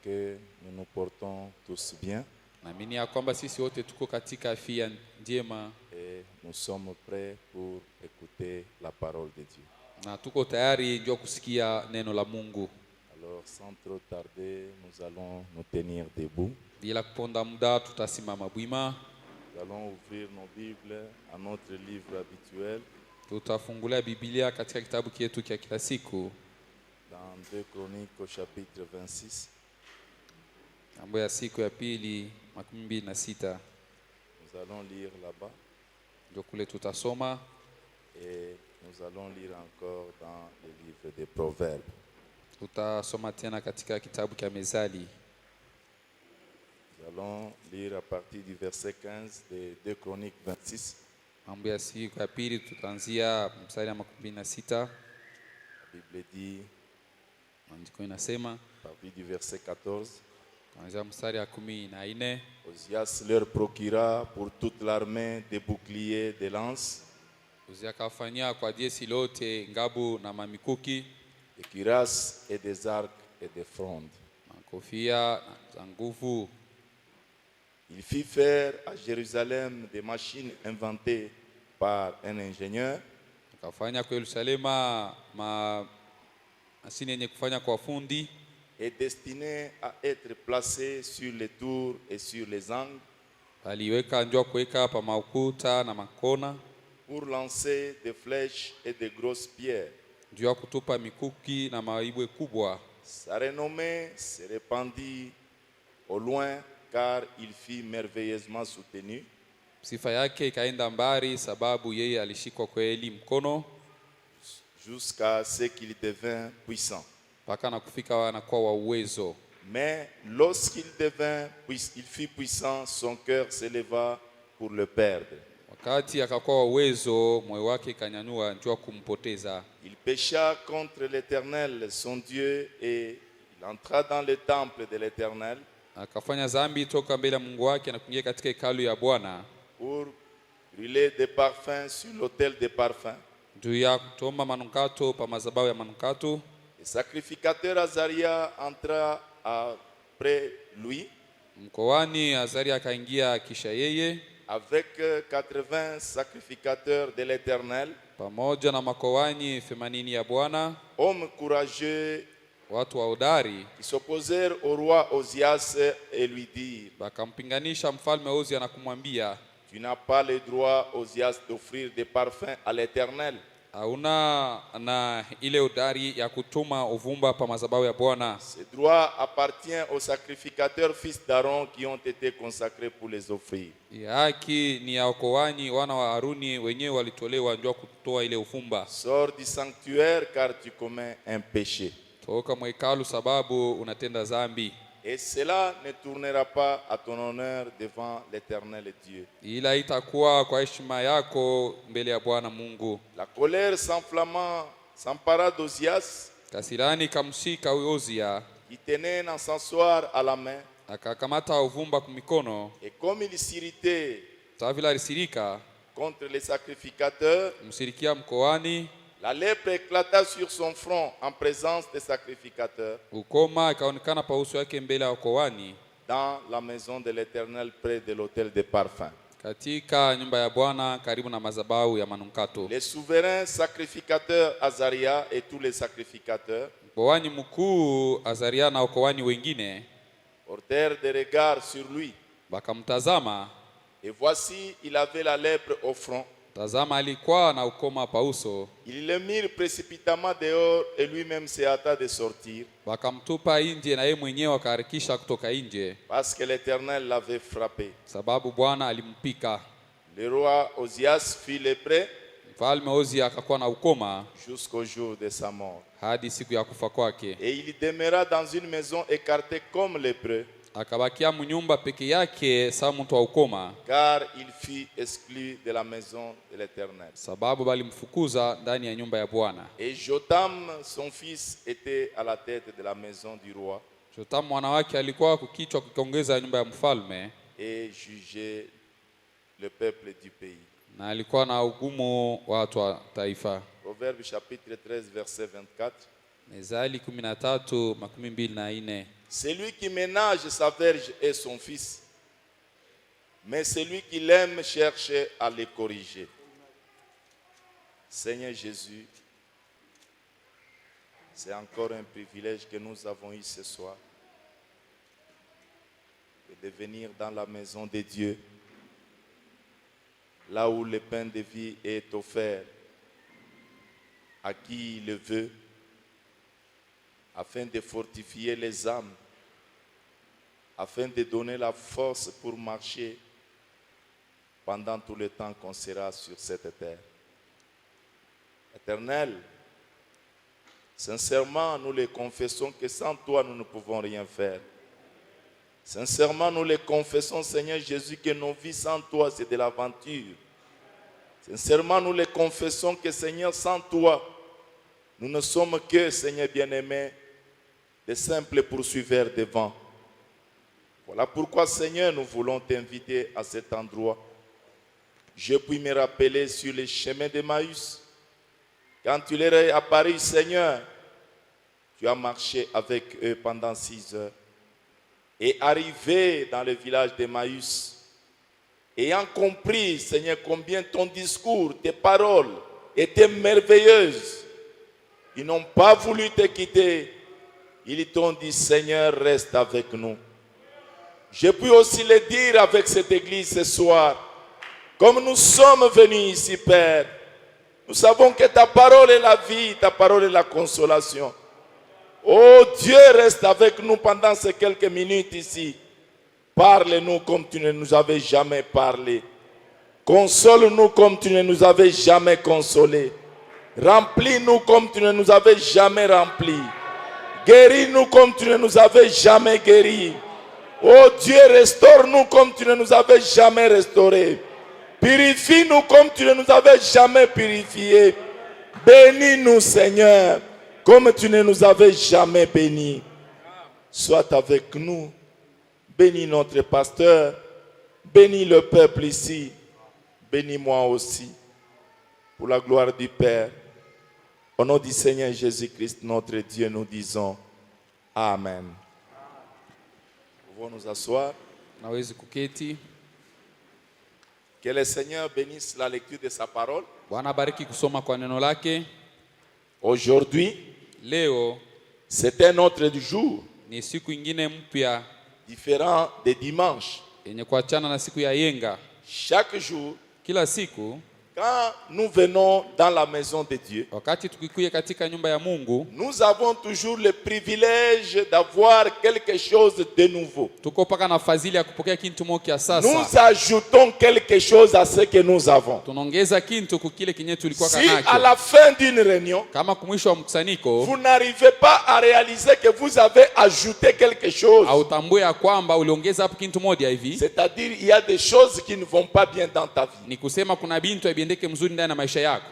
que nous nous portons tous bien Naamini ya kwamba sisi wote tuko katika afya njema et nous sommes prêts pour écouter la parole de Dieu. na tuko tayari njoo kusikia neno la Mungu. Alors sans trop tarder, nous allons nous tenir debout. Bila kuponda muda tutasimama bwima. Nous allons ouvrir nos Bibles à notre livre habituel Tutafungulia Biblia katika kitabu chetu cha kila siku. dans 2 Chroniques au chapitre 26. Mambo ya siku ya pili 26. Nous allons lire là-bas Ndio kule tutasoma et nous allons lire encore dans le livre des Proverbes. tutasoma tena katika kitabu cha Mezali. Nous allons lire à partir du verset 15 de 2 Chroniques 26. Mambo ya siku ya pili tutaanzia mstari wa 26. La Bible dit, Maandiko inasema à partir du verset 14, kuanzia mstari wa 14, Ozias leur procura pour toute l'armée des boucliers, des lances, Uzia akafanyia kwa jeshi lote ngabu na mamikuki, des cuirasses et des arcs et des frondes. makofia za nguvu. Il fit faire à Jérusalem des machines inventées par un ingénieur Akafanya kwa Yerusalema mashine yenye kufanya kwa fundi et destinées à être placées sur les tours et sur les angles aliweka njoo kuweka pa maukuta na makona pour lancer des flèches et de grosses pierres. njoo kutupa mikuki na maibwe kubwa. Sa renommée se répandit au loin car il fut merveilleusement soutenu. Sifa yake ikaenda mbali sababu yeye alishikwa kweli mkono Jusqu'à ce qu'il devint puissant. mpaka na kufika anakuwa wa uwezo. Mais lorsqu'il il fut puissant, son cœur s'éleva pour le perdre. Wakati akakuwa wa uwezo, moyo wake ikanyanyua njoo kumpoteza. Il pécha contre l'Éternel, son Dieu, et il entra dans le temple de l'Éternel Akafanya dhambi toka mbele ya Mungu wake na kuingia katika hekalu ya Bwana pour brûler des parfums sur l'autel des parfums. juu ya kutomba manukato pa madhabahu ya manukato. Le sacrificateur Azaria entra après lui Mkoani Azaria akaingia kisha yeye avec 80 sacrificateurs de l'Éternel, pamoja na makoani 80 ya Bwana, hommes courageux watu wa hodari. qui s'opposèrent au roi Ozias et lui dirent: Bakampiganisha mfalme Uzia na kumwambia, tu n'as pas le droit, Ozias, d'offrir des parfums à l'Éternel. hauna na ile hodari ya kutuma uvumba pa madhabahu ya Bwana. Ce droit appartient aux sacrificateurs fils d'Aaron qui ont été consacrés pour les offrir. Haki ni ya wakoani wana wa Haruni wenyewe walitolewa njoo kutoa ile uvumba. Sors du sanctuaire car tu commets un péché. Toka mwekalu sababu unatenda dhambi. Et cela ne tournera pas à ton honneur devant l'Éternel Dieu. Ila itakuwa kwa heshima yako mbele ya Bwana Mungu. La colère s'empara d'Ozias, Kasirani kamshika Uzia, qui tenait un encensoir à la main, akakamata uvumba kumikono. et comme il s'irritait Tavila alisirika contre les sacrificateurs, msirikia mkoani, la lèpre éclata sur son front en présence des sacrificateurs, ukoma ikaonekana pa uso yake mbele ya wakoani dans la maison de l'Éternel près de l'autel des parfums. katika nyumba ya Bwana karibu na madhabahu ya manukato. Les souverains sacrificateurs Azaria et tous les sacrificateurs Mkoani mkuu Azaria na wakoani wengine portèrent des regards sur lui. bakamtazama, Et voici, il avait la lèpre au front. tazama alikuwa na ukoma pa uso. Ils le mirent précipitamment dehors et lui-même se hâta de sortir Bakamtupa nje na yeye mwenyewe akaharakisha kutoka nje parce que l'Éternel l'avait frappé. sababu Bwana alimpika. Le roi Ozias fut lépreux Mfalme Uzia akakuwa na ukoma jusqu'au jour de sa mort. hadi siku ya kufa kwake. Et il demeura dans une maison écartée comme lépreux, Akabakia mnyumba peke yake sawa mtu wa ukoma car il fut exclu de la maison de l'Éternel. sababu balimfukuza ndani ya nyumba ya Bwana. Et Jotam, son fils, était à la tête de la maison du roi Jotamu mwana wake alikuwa kukichwa kukiongeza nyumba ya mfalme et jugeait le peuple du pays. na alikuwa na ugumu wa watu wa taifa. Proverbe chapitre 13 verset 24. Mezali 13:24. Celui qui ménage sa verge est son fils, mais celui qui l'aime cherche à le corriger. Seigneur Jésus, c'est encore un privilège que nous avons eu ce soir de venir dans la maison de Dieu, là où le pain de vie est offert à qui il le veut, afin de fortifier les âmes, afin de donner la force pour marcher pendant tout le temps qu'on sera sur cette terre. Éternel, sincèrement, nous les confessons que sans toi, nous ne pouvons rien faire. Sincèrement, nous les confessons, Seigneur Jésus, que nos vies sans toi, c'est de l'aventure. Sincèrement, nous les confessons que, Seigneur, sans toi, nous ne sommes que, Seigneur bien-aimé, des simples poursuiveurs devant. Voilà pourquoi, Seigneur, nous voulons t'inviter à cet endroit. Je puis me rappeler sur les chemins d'Emmaüs. Quand tu leur es apparu, Seigneur, tu as marché avec eux pendant 6 heures. Et arrivé dans le village d'Emmaüs, ayant compris, Seigneur, combien ton discours, tes paroles étaient merveilleuses, ils n'ont pas voulu te quitter. Ils t'ont dit, Seigneur, reste avec nous. Je puis aussi le dire avec cette église ce soir. Comme nous sommes venus ici, Père, nous savons que ta parole est la vie, ta parole est la consolation. Oh Dieu, reste avec nous pendant ces quelques minutes ici. Parle-nous comme tu ne nous avais jamais parlé. Console-nous comme tu ne nous avais jamais consolé. Remplis-nous comme tu ne nous avais jamais remplis. Guéris-nous comme tu ne nous avais jamais guéris. Oh Dieu, restaure-nous comme tu ne nous avais jamais restaurés. Purifie-nous comme tu ne nous avais jamais purifiés. Bénis-nous, Seigneur, comme tu ne nous avais jamais bénis. Sois avec nous. Bénis notre pasteur. Bénis le peuple ici. Bénis-moi aussi. Pour la gloire du Père. Au nom du Seigneur Jésus-Christ, notre Dieu, nous disons Amen. Nous pouvons nous asseoir. Naweza kuketi. Que le Seigneur bénisse la lecture de sa parole. Bwana bariki kusoma kwa neno lake. Aujourd'hui, Leo c'est un autre jour, ni siku ingine mpya différent des dimanches. yenye kuachana na siku ya yenga. Chaque jour, Kila siku quand nous venons dans la maison de Dieu, wakati tukikuya katika nyumba ya Mungu, nous avons toujours le privilège d'avoir quelque chose de nouveau. tuko paka na fadhili ya kupokea kintu moja Nous sasa. ajoutons quelque chose à ce que nous avons. Tunaongeza kintu kukile kinye tulikuwa Si à kanako. la fin d'une réunion, Kama kumwisho wa mkusanyiko vous n'arrivez pas à réaliser que vous avez ajouté quelque chose, autambue ya kwamba uliongeza hapo kintu moja hivi, c'est-à-dire il y a des choses qui ne vont pas bien dans ta vie. ni kusema kuna bintu habiendeke mzuri ndani ya maisha yako.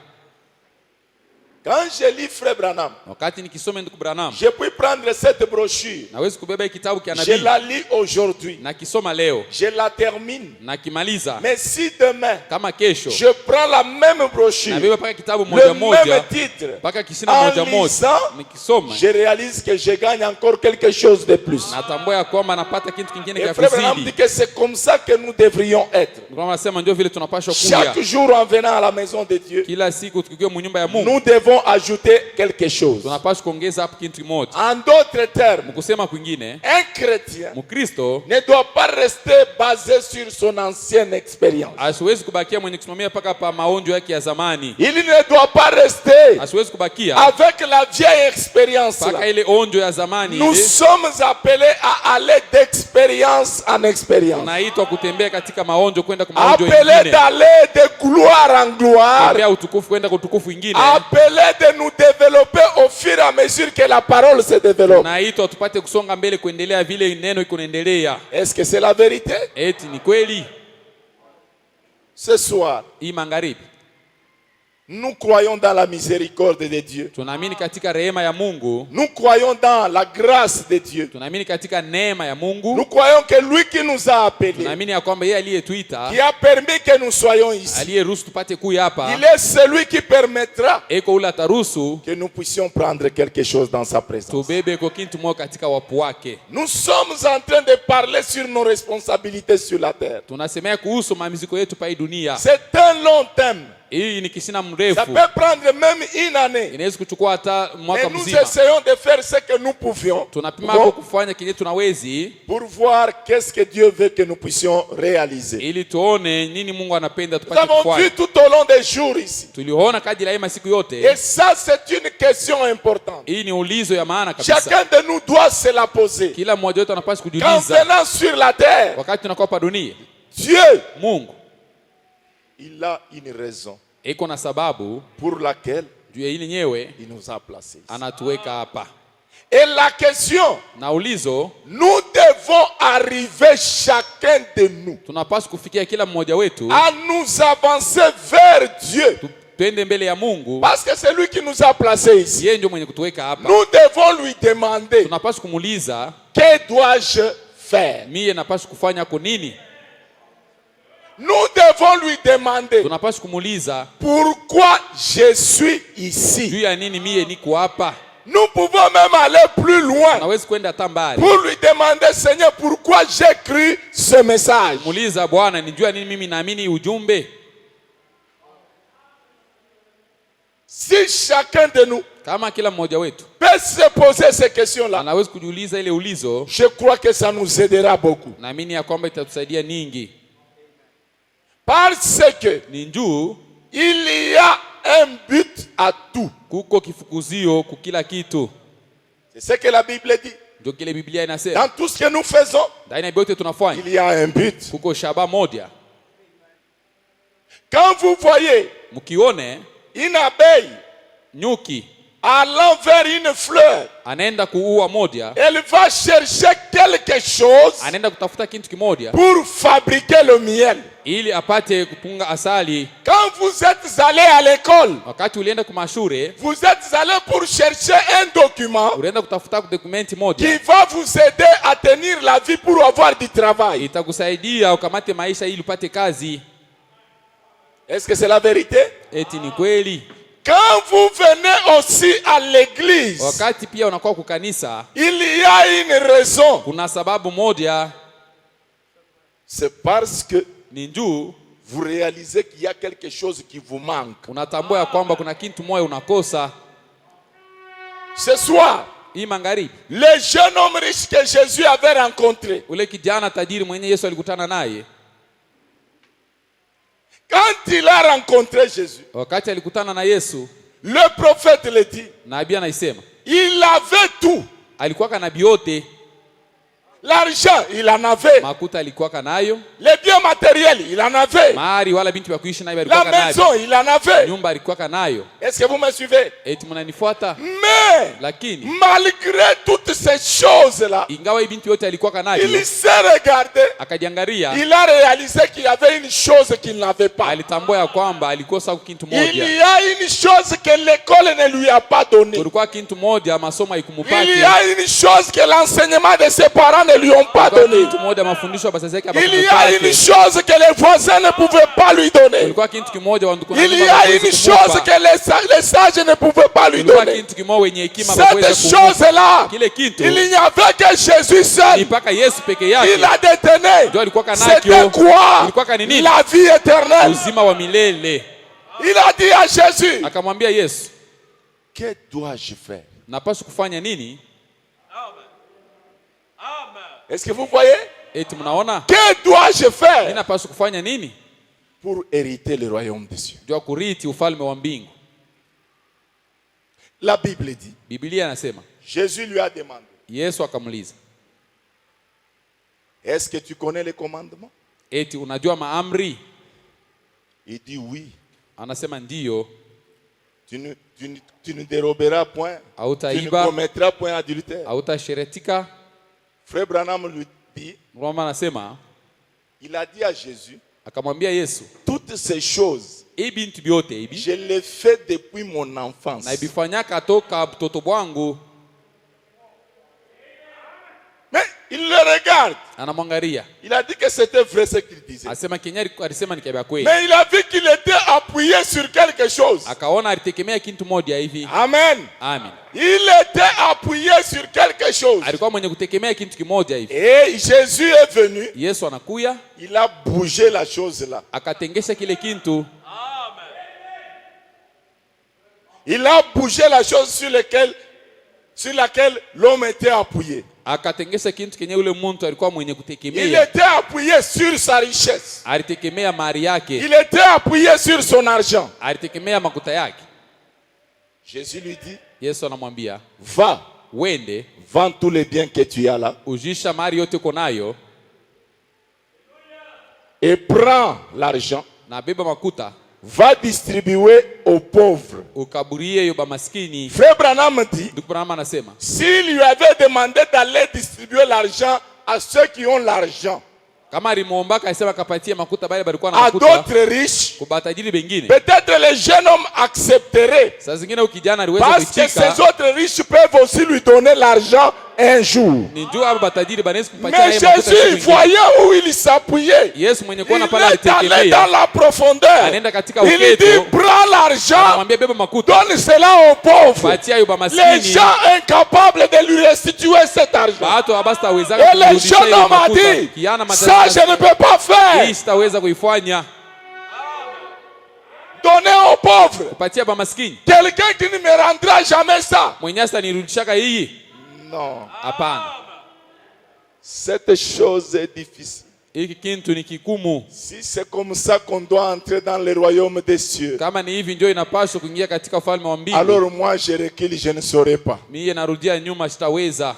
Quand je lis Frère Branham, Wakati nikisoma ndugu Branham, je puis prendre cette brochure, naweza kubeba hii kitabu kia je nabii la lis aujourd'hui, na kisoma leo je la termine. na kimaliza, Mais si demain, kama kesho je prends la même brochure, nabeba paka kitabu le moja même moja titre, paka kisina en moja moja, lisant, nikisoma je réalise que je gagne encore quelque chose de plus. natambua ya kwamba napata kitu kingine Et cha Frère Branham dit kuzidi. que c'est comme ça que nous devrions être. Ndio nasema ndio vile tunapaswa Chaque kuya jour en venant à la maison de Dieu, kila siku tukiwa munyumba ya Mungu, nous devons ajouter quelque chose. tunapaswa kuongeza hapo kitu kimoja. En d'autres termes, Mkusema kwingine, un chrétien Mkristo ne doit pas rester basé sur son ancienne expérience. asiwezi kubakia mwenye kusimamia paka pa maonjo yake ya zamani. Il ne doit pas rester Asiwezi kubakia avec la vieille expérience. paka ile onjo ya zamani Nous ile. sommes appelés à aller d'expérience en expérience. Tunaitwa kutembea katika maonjo kwenda kwa maonjo Appelés mengine. d'aller de gloire en gloire. Tembea utukufu kwenda kwa utukufu mwingine. Appelés de nous développer au fur et à mesure que la parole se développe. Tunaitwa tupate kusonga mbele kuendelea vile neno iko naendelea. Est-ce que c'est la vérité? Eti ni kweli? Ce soir, Hii magharibi Nous croyons dans la miséricorde de Dieu. Tunaamini katika rehema ya Mungu. Nous croyons dans la grâce de Dieu. Tunaamini katika neema ya Mungu. Nous croyons que lui qui nous a appelés, Tunaamini ya kwamba yeye aliyetuita, qui a permis que nous soyons ici, aliyeruhusu tupate kuja hapa, il est celui qui permettra eko ule ataruhusu que nous puissions prendre quelque chose dans sa présence. tubebe ko kintu moja katika wapu wake. Nous sommes en train de parler sur nos responsabilités sur la terre. Tunasemea kuhusu mamiziko yetu pa hii dunia. C'est un long thème. Hii ni kisina Ça mrefu, peut prendre même une année. inaweza kuchukua hata mwaka Et nous mzima. essayons de faire ce que nous pouvions Tunapima kwa kufanya kile tunawezi, pour voir qu'est-ce que Dieu veut que nous puissions réaliser. ili tuone nini Mungu anapenda Nous tupate avons vu kufanya. tout au long des jours ici. Tuliona kadri ya masiku Et yote. ça, c'est une question importante. Hii ni ulizo ya maana kabisa. Chacun de nous doit se la poser. Kila mmoja wetu anapaswa Qu'en kujiuliza, venant sur la terre, wakati tunakuwa pa dunia, Dieu, Mungu il a une raison iko na sababu pour laquelle juu ya hili nyewe il nous a placés ici. anatuweka hapa. Et la question, Na ulizo, nous devons arriver chacun de nous tunapaswa kufikia kila mmoja wetu à nous avancer vers Dieu. twende mbele ya Mungu, Parce que c'est lui qui nous a placés ici. yeye ndio mwenye kutuweka hapa. Nous devons lui demander, Tunapaswa kumuuliza, que dois-je faire? mie napaswa kufanya ko nini? Nous devons lui demander, Tunapaswa kumuuliza, pourquoi je suis juu ici? ya nini mie niko hapa? Nous pouvons même aller plus loin Nawezi kwenda hata mbali pour lui demander, Seigneur, pourquoi j'écris ce message? muuliza, Bwana, ni juu ya nini mimi naamini ujumbe? Si chacun de nous Kama kila mmoja wetu peut se poser ces questions-là, anaweza kujiuliza ile ulizo, je crois que ça nous aidera beaucoup. naamini ya kwamba itatusaidia ningi. Parce que Ni njuu il y a un but à tout. kuko kifukuzio kukila kitu, C'est ce que la Bible dit. ndio kile Biblia inasema. Dans tout ce que nous faisons, Ndani ya yote tunafanya il y a un but. kuko shaba moja. Quand vous voyez Mkione une abeille nyuki allant vers une fleur, anaenda kuua moja, elle va chercher quelque chose anaenda kutafuta kitu kimoja pour fabriquer le miel. ili apate kupunga asali. Quand vous êtes allé à l'école, Wakati ulienda kumashure, vous êtes allé pour chercher un document ulienda kutafuta dokumenti qui moja va vous aider à tenir la vie pour avoir du travail. itakusaidia ukamate maisha ili upate kazi. Est-ce que c'est la vérité? Eti ni kweli? Quand vous venez aussi à l'église, Wakati pia unakuwa kukanisa, il y a une raison. kuna sababu moja, C'est parce que ni njuu vous réalisez qu'il y a quelque chose qui vous manque. unatambua ya kwamba kuna kitu moja unakosa. Ce soir, Hii magharibi, le jeune homme riche que Jésus avait rencontré, ule kijana tajiri mwenye Yesu alikutana naye, quand il a rencontré Jésus, wakati alikutana na Yesu, le prophète le dit, nabii anaisema il avait tout. alikuwaka na biote, L'argent, il en avait. makuta alikuwaka nayo, Les biens matériels, il en avait. mahari wala binti wa kuishi nayo La alikuwaka maison, nayo, il en avait. nyumba alikuwaka nayo. Est-ce que vous me suivez? Eti mnanifuata? Mais, Lakini malgré toutes ces choses-là, ingawa hii binti yote alikuwaka nayo, il s'est regardé. akajiangalia, Il a réalisé qu'il y avait une chose qu'il n'avait pas. alitambua ya kwamba alikosa kitu Il moja. y a une chose que l'école ne lui a pas donnée. Kulikuwa kitu moja masomo Il haikumupati. y a une chose que l'enseignement de ses parents ne lui ont pas Kulikuwa donnée. kitu moja mafundisho ya bazazi yake Il y a une hawakupati. chose que les voisins ne pouvaient pas lui donner. Kulikuwa kitu kimoja wa ndugu na Il y ndugu a hawawezi une chose kumupa. que les sages ne pouvaient pas lui Kulikuwa donner. kitu kimoja wenye hekima Cette hawawezi kumupa. chose-là, Kile kitu il n'y avait que Jésus ni seul. mpaka Yesu peke Il yake la détenait. ndio alikuwa C'était kanakyo. quoi? Ilikuwa ni nini? La vie éternelle. Uzima wa milele. Il a dit à Jésus, Akamwambia Yesu, que dois-je faire? napaswa kufanya nini? Est-ce que vous voyez? Eti mnaona? Que dois-je Mimi faire napaswa kufanya nini? pour hériter le royaume des cieux? Ndio kuriti ufalme wa mbingu. La Bible dit, Biblia inasema, Jésus lui a demandé, Yesu akamuuliza, est-ce que tu connais les commandements? eti unajua maamri? Il dit oui. Anasema ndiyo. Tu ne déroberas point. Tu ne Hautaiba, commettras point adultère. hautasheretika. Frère Branham lui dit, Roma anasema, il a dit à Jésus, akamwambia Yesu, toutes ces choses Ibintu byote ibi je l'ai fait depuis mon enfance. na ibifanyaka toka mtoto bwangu. Mais il le regarde. Anamwangalia. Il a dit que c'était vrai ce qu'il disait. Asema Kenyari alisema ni kibaya kweli. Mais il a vu qu'il était appuyé sur quelque chose. Akaona alitegemea kitu moja hivi. Amen. Amen. Il était appuyé sur quelque chose. Alikuwa mwenye kutegemea kitu kimoja hivi. Et Jésus est venu. Yesu anakuya. Il a bougé la chose là. Akatengesha kile kitu. Il a bougé la chose sur laquelle l'homme était appuyé. Akatengesha kitu kenye ule muntu alikuwa mwenye Il kutegemea. était appuyé sur sa richesse. Alitegemea mali yake. Il était appuyé sur son argent. Alitegemea makuta yake. Jésus lui dit, Yesu anamwambia, va, wende, vends tous les biens que tu as là. ujisha mali yote uko nayo Et prends l'argent. na beba makuta, Va distribuer aux pauvres. ukaburie hiyo bamaskini. Frère Branham dit, Ndugu Branham anasema, s'il lui avait demandé d'aller distribuer l'argent à ceux qui ont l'argent, kama alimuomba akasema kapatie makuta bale balikuwa na à makuta d'autres riches, kwa batajiri bengine, peut-être les jeunes hommes accepteraient. saa zingine ukijana aliweza Parce que kuitika, ces autres riches peuvent aussi lui donner l'argent un jour. ni njoo aba batajiri banaweza kumpatia Mais yeye makuta siku Jésus, il nyingine. voyait où il s'appuyait. Yesu mwenye Il kuona pale est allé dans alitegemea, la profondeur. anaenda katika Il dit, uketo, prends l'argent, anamwambia beba makuta, donne cela aux pauvres. patia hiyo Les bamaskini. gens incapables de lui restituer cet argent. Bato abasta aweza Et les kurudisha jeunes hiyo hommes ont makuta. dit, Kiana ça matatizo. je ne peux pas faire. Hii sitaweza kuifanya. Donnez aux pauvres. Kupatia bamaskini. Quelqu'un qui ne me rendra jamais ça. Mwenye hasa nirudishaka hii? Non. Hapana. Cette chose est difficile. Hiki kintu ni kikumu. Si c'est comme ça qu'on doit entrer dans le royaume des cieux, Kama ni hivi ndio inapaswa kuingia katika ufalme wa mbingu. alors moi je recule, je ne saurais pas. Mie narudia nyuma, sitaweza.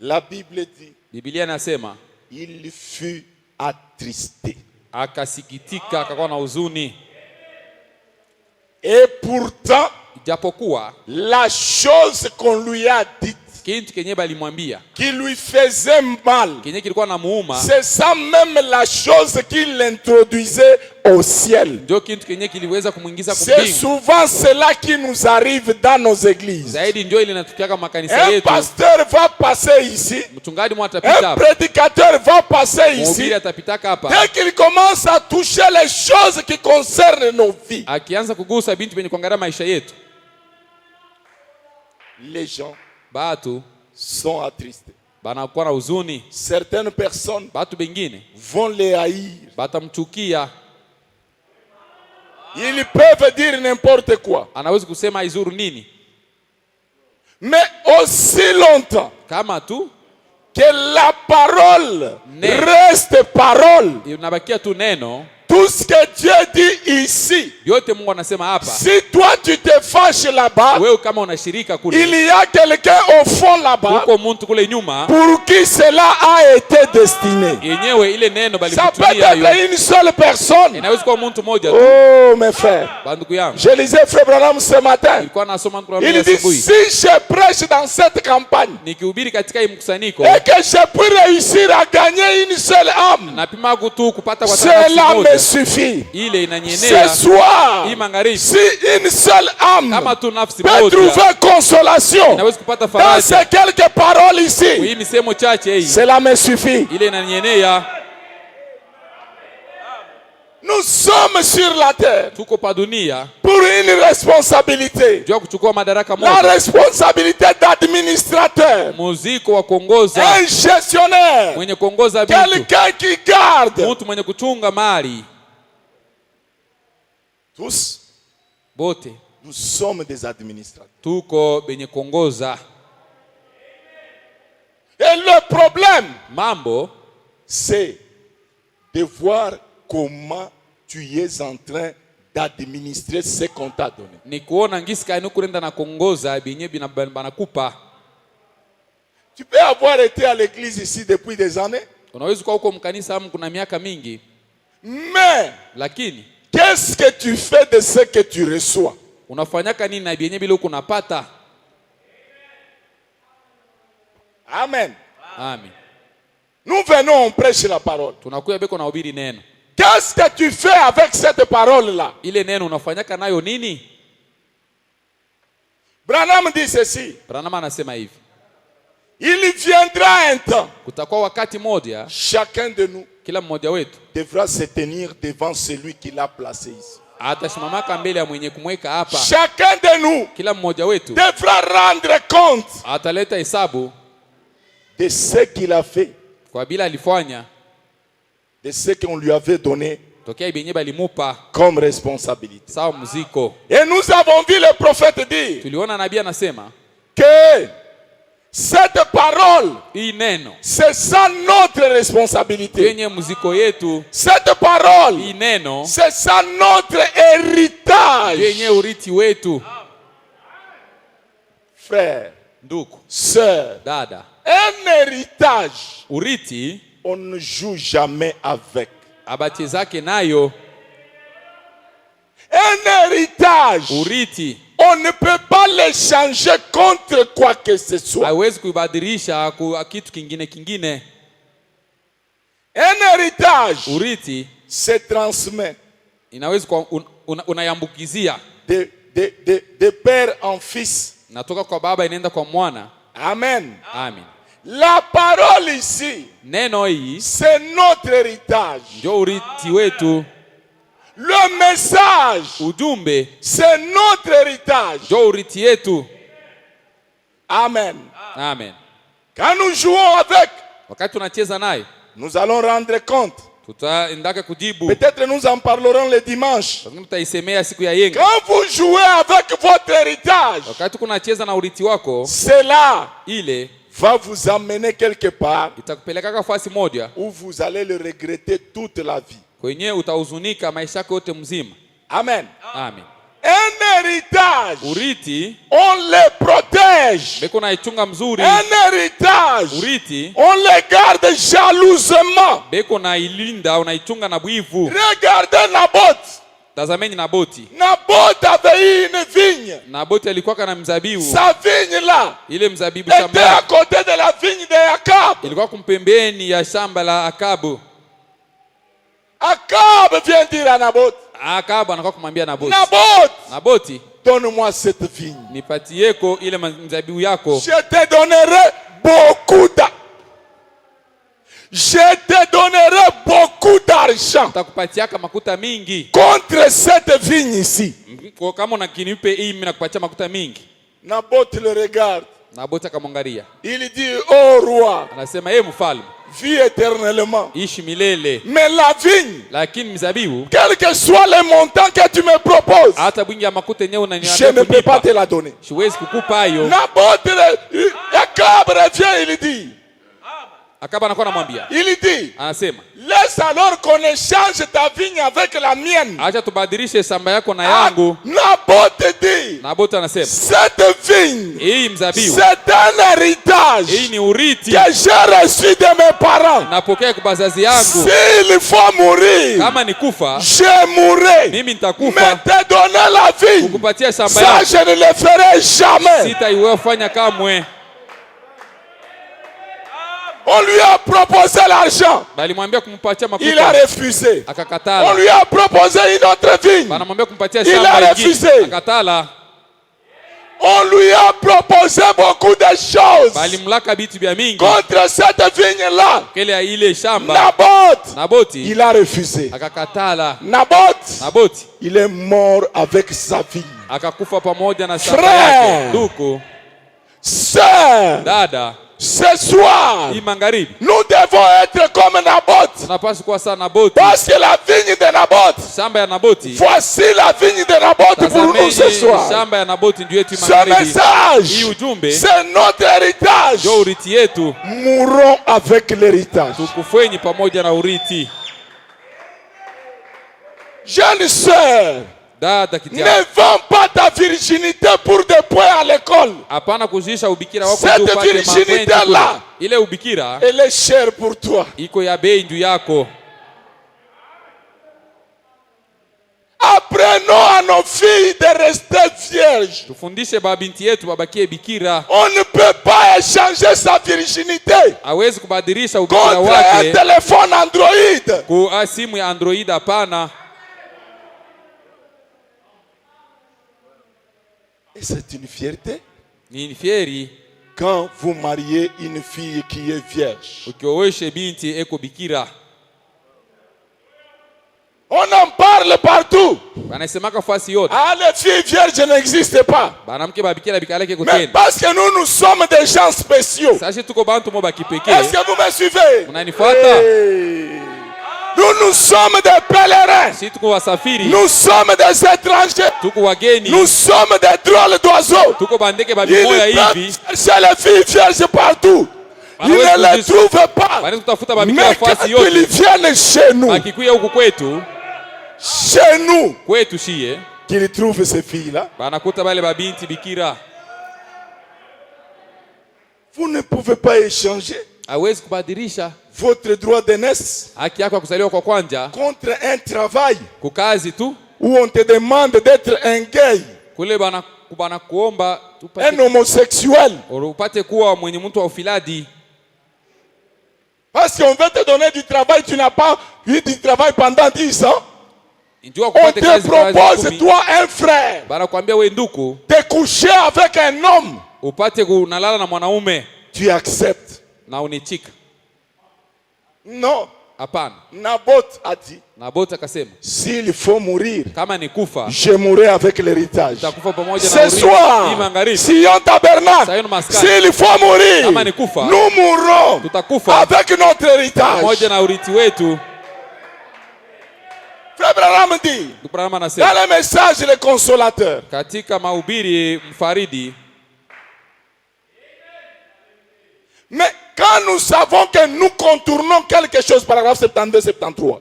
La Bible dit, Biblia inasema il fut attristé. akasikitika, akakuwa na huzuni. Et pourtant, Ijapokuwa la chose qu'on lui a dite, kintu kenye balimwambia, qui lui faisait mal, kenye kilikuwa na muuma, c'est ça même la chose qui l'introduisait au ciel. ndio kintu kenye kiliweza kumuingiza C'est kumbingu. souvent cela qui nous arrive dans nos églises. Zaidi ndio ile inatukiaka makanisa Un yetu. pasteur va passer ici, Mchungaji mwatapita un hapa, prédicateur va passer ici, mhubiri atapitaka hapa, dès qu'il commence à toucher les choses qui concernent nos vies, akianza kugusa bintu benye kuangalia maisha yetu, les gens batu sont attristés. banakuwa na huzuni. Certaines personnes Batu bengine vont les haïr. batamchukia, Ils peuvent dire n'importe quoi. anaweza kusema izuru nini, Mais aussi longtemps kama tu que la parole Ne. reste parole, inabakia tu neno. tout ce que Dieu dit ici, Yote Mungu anasema hapa, si toi tu te fâches là-bas, wewe kama unashirika kule, il y a quelqu'un au fond là-bas huko muntu kule nyuma, pour qui cela a été destiné. yenyewe ile neno Ça peut balikutumia être hiyo, une seule personne. inaweza kuwa muntu moja tu. Oh mes frères, Bandugu yangu, je lisais Frère Branham ce matin. nilikuwa nasoma Il Qur'ani dit, asubuhi, si je prêche dans cette campagne nikihubiri katika hii mkusanyiko, et que je peux réussir à gagner une seule âme, napima tu kupata kwa nafsi cela me moja, suffit. ile Ce inanyenea. soir, Hii magharibi, si une seule âme kama tu nafsi peut moja trouver consolation inaweza kupata dans faraja ces quelques paroles ici, hii misemo chache hii, cela me suffit. ile inanyenea. Nous sommes sur la terre Tuko pa dunia pour une responsabilité. juu ya kuchukua madaraka La moja, responsabilité d'administrateur, muziko wa kuongoza, un gestionnaire, mwenye kuongoza vitu, quelqu'un qui garde. mtu mwenye kuchunga mali. Tous, Bote nous sommes des administrateurs. tuko benye kuongoza. Et le problème, Mambo c'est de voir comment tu es en train d'administrer ce qu'on t'a donné. ni kuona ngisi kani kurenda na kuongoza benye banakupa. Tu peux avoir été à l'église ici depuis des années, Unaweza kuwa huko mkanisa hamu kuna miaka mingi, mais lakini qu'est-ce que tu fais de ce que tu reçois? unafanyaka nini na benye bila huko unapata? Amen. Amen. Nous venons, on prêche la parole. Tunakuya beko na hubiri neno. Qu'est-ce que tu fais avec cette parole-là? Ile neno unafanyaka nayo nini? Branham dit ceci. Branham anasema hivi. Il viendra un temps. Kutakuwa wakati moja, Chacun de nous kila mmoja wetu devra se tenir devant celui qui l'a placé ici. atasimamaka mbele ya mwenye kumweka hapa. Chacun de nous Kila mmoja wetu devra rendre compte ataleta hesabu de ce qu'il a fait, kwa bila alifanya, de ce qu'on lui avait donné tokea ibenye balimupa comme responsabilité. sawa muziko. Et nous avons vu le prophète dire Tuliona nabii anasema que cette parole, hii neno c'est ça notre responsabilité. yenye muziko yetu, Cette parole, hii neno c'est ça notre héritage. yenye uriti wetu. Frère, Ndugu, sœur, dada, un héritage, uriti on ne joue jamais avec. abachezake nayo. Un héritage, Uriti on ne peut pas l'échanger contre quoi que ce soit. haiwezi kuibadilisha kwa kitu kingine. Un héritage Uriti se transmet inaweza unayambukizia de père en fils. natoka kwa baba inaenda kwa mwana. Amen. Amen. La parole ici, Neno hii c'est notre héritage. ndio uriti wetu. Le message, Ujumbe c'est notre héritage. ndio uriti yetu. Amen. Amen. Quand nous jouons avec, Wakati tunacheza naye nous allons rendre compte. tutaendaka kujibu. Peut-être nous en parlerons le dimanche. Lakini tutaisemea siku ya yenga. Quand vous jouez avec votre héritage, Wakati kunacheza na uriti wako, cela ile va vous amener quelque part itakupeleka fasi moja où vous allez le regretter toute la vie. kwenye utahuzunika maisha yako yote mzima. Amen. Amen. Un héritage, Uriti on le protège. beko naichunga mzuri. Un héritage, Uriti on le garde jalousement. beko nailinda, unaichunga na bwivu. Regardez Naboth. Tazameni Naboti. Naboth avait eu une vigne. Naboti alikuwa na mzabibu. Sa vigne là Ile mzabibu était shamba à côté de la vigne de Akab. ilikuwa kumpembeni ya shamba la Akabu. Akab vient dire à Naboth, Akabu anakuwa kumwambia Naboti, Naboti, donne-moi cette vigne. nipatieko ile mzabibu yako. Je te donnerai beaucoup d'argent. Je te donnerai beaucoup d'argent Nitakupatiaka makuta mingi. contre cette vigne ici. Kwa kama unakinipe hii mimi nakupatia makuta mingi. Naboth le regarde. Naboti akamwangalia. Il dit, oh roi, Anasema yeye mfalme, vis éternellement. ishi milele. Mais la vigne, Lakini mzabibu quel que soit le montant que tu me proposes, hata bwingi ya makuta yenyewe je unaniambia ne peux pas kunipa, te la donner. siwezi kukupa hayo. Naboth, Akab revient, il dit, Akaba anakuwa anamwambia, anasema laisse alors qu'on échange ta vigne avec la mienne. acha tubadilishe shamba yako na yangu. Naboth dit, Naboti anasema cette vigne, hii mzabibu, c'est un héritage hii ni uriti que j'ai reçu de mes parents. napokea kwa bazazi yangu. S'il faut mourir, Kama ni kufa, je mourrai. mimi Mais nitakufa te donner la vie, kukupatia shamba ça yako, je ne le ferai jamais. sitaiwefanya kamwe. On lui a proposé l'argent, Balimwambia kumpatia il a makuta, refusé. On akakatala. lui a proposé une autre vigne, Banamwambia kumpatia Il a shamba refusé. ingine, akatala. on lui a proposé beaucoup de choses Balimlaka bitu bya mingi contre cette vigne-là. kele ya ile shamba. Naboth, Naboti il a refusé. akakatala. Naboth, Naboti il est mort avec sa vigne. akakufa pamoja na shamba Frère. yake. Ndugu, Sœur, dada, ce soir, hii magharibi nous devons être comme Naboth. tunapaswa kuwa sana Naboti. Parce que la vigne de Naboth, Shamba ya Naboti, voici la vigne de Naboth pour nous ce tazameni soir. shamba ya Naboti ndio yetu Ce magharibi. Hii message, ujumbe c'est notre héritage. ndio uriti yetu, Mourons avec l'héritage. tukufenyi pamoja na uriti. Jeune sœur, Dada ne kijana, vends pas ta virginité pour des points à l'école. hapana kuzisha ubikira wako Cette ndio upate virginité mapenzi là. kule. Ile ubikira Elle est chère pour toi. iko ya bei juu yako. Après Apprenons à nos filles de rester vierges. Tufundishe babinti yetu babakie bikira. On ne peut pas échanger sa virginité Hawezi kubadilisha ubikira contre un wake téléphone Android. kwa simu ya Android, hapana. Et c'est une fierté Ni fieri quand vous mariez une fille qui est vierge. ukioweshe binti eko bikira. On en parle partout. Banasemaka fasi yote. Ah, les filles vierges n'existent pas. Banamke babikira bikaleke Mais kutenda. parce que nous sommes des gens spéciaux. Sasa tuko bantu mo bakipekee. Est-ce que vous me suivez? Unanifuata? Hey. Nous sommes des pèlerins. Si tuko wasafiri, Nous sommes des étrangers. tuko wageni, Nous sommes des drôles d'oiseaux. tuko bandeke Ils babimoya hivi. peuvent chercher les filles vierges partout. Ils ne les trouvent pas. Bana kutafuta babikira Mais quand fasi ils yote. viennent chez nous, Akikuya huku kwetu, kwetu shie, qu'ils trouvent ces filles-là, banakuta bale babinti bikira. vous ne pouvez pas échanger Hawezi kubadilisha votre droit d'aînesse haki yako ya kuzaliwa kwa kwanja contre un travail kukazi tu où on te demande d'être un gay, kule bana kuomba un homosexuel. upate kuwa mwenye mtu wa ufiladi. Parce qu'on veut te donner du travail, tu n'as pas eu du travail pendant 10 ans. Njua On kupate te kazi kwa propose, kumi. toi, un frère, Bana kuambia we nduku de coucher avec un homme. upate kunalala na mwanaume Tu acceptes. na unichika. Non. Hapana. Naboth a dit, Naboth akasema s'il faut mourir, kama ni kufa je mourrai avec l'héritage. nitakufa pamoja na Ce urithi. Hii soir, magharibi Sion Tabernacle, Sayuni Maskani. s'il faut mourir, Kama ni kufa, nous mourrons tutakufa avec notre héritage. pamoja na urithi wetu. Frère Branham dit, Ndugu Branham dans anasema le message, le consolateur, katika mahubiri mfaridi, mais quand nous savons que nous contournons quelque chose, paragraphe 72, 73,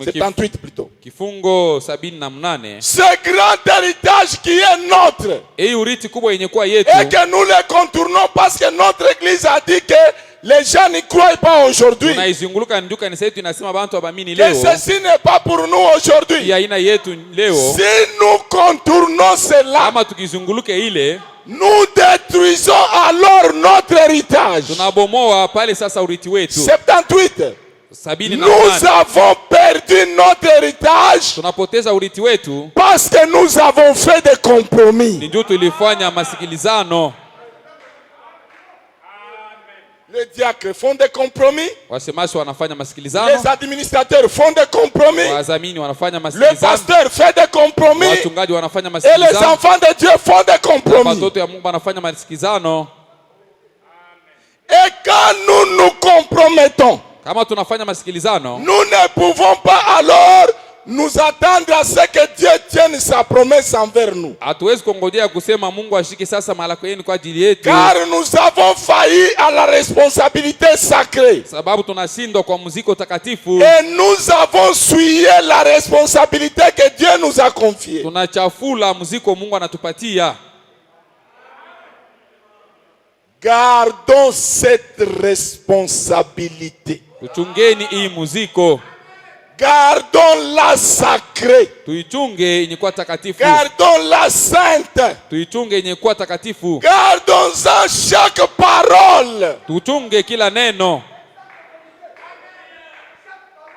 78 plutôt, kifungo 78, ce grand héritage qui est notre, hii urithi kubwa yenye kuwa yetu, et que nous le contournons parce que notre église a dit que les gens n'y croient pas aujourd'hui. tunaizunguluka ndio kanisa yetu inasema bantu abamini Que leo, ceci n'est pas pour nous aujourd'hui. hii aina yetu leo. Si nous contournons cela, Kama tukizunguluke ile, nous détruisons alors notre héritage. tunabomoa pale sasa urithi wetu. 78. 78, Nous avons perdu notre héritage tunapoteza urithi wetu parce que nous avons fait des compromis. ndio tulifanya masikilizano. Les diacres font des compromis. Wasemasi wanafanya Les masikilizano, administrateurs font des compromis. wazamini wanafanya Le masikilizano, pasteur fait des compromis. wachungaji wanafanya Et les masikilizano, enfants de Dieu font des compromis. watoto ya Mungu wanafanya masikilizano. Et quand nous nous compromettons, Kama tunafanya masikilizano, nous ne pouvons pas alors nous attendre à ce que Dieu tienne sa promesse envers nous. hatuwezi kungojea kusema Mungu ashike sasa malako yenu kwa ajili yetu, Car nous avons failli à la responsabilité sacrée. sababu tunashindwa kwa muziko takatifu, Et nous avons souillé la responsabilité que Dieu nous a confiée. tunachafula muziko Mungu anatupatia. Gardons cette responsabilité. Tuchungeni hii muziko, Gardons-la sacrée. tuichunge yenye kuwa takatifu, Gardons-la sainte. tuichunge yenye kuwa takatifu, Gardons-en chaque parole. tuchunge kila neno.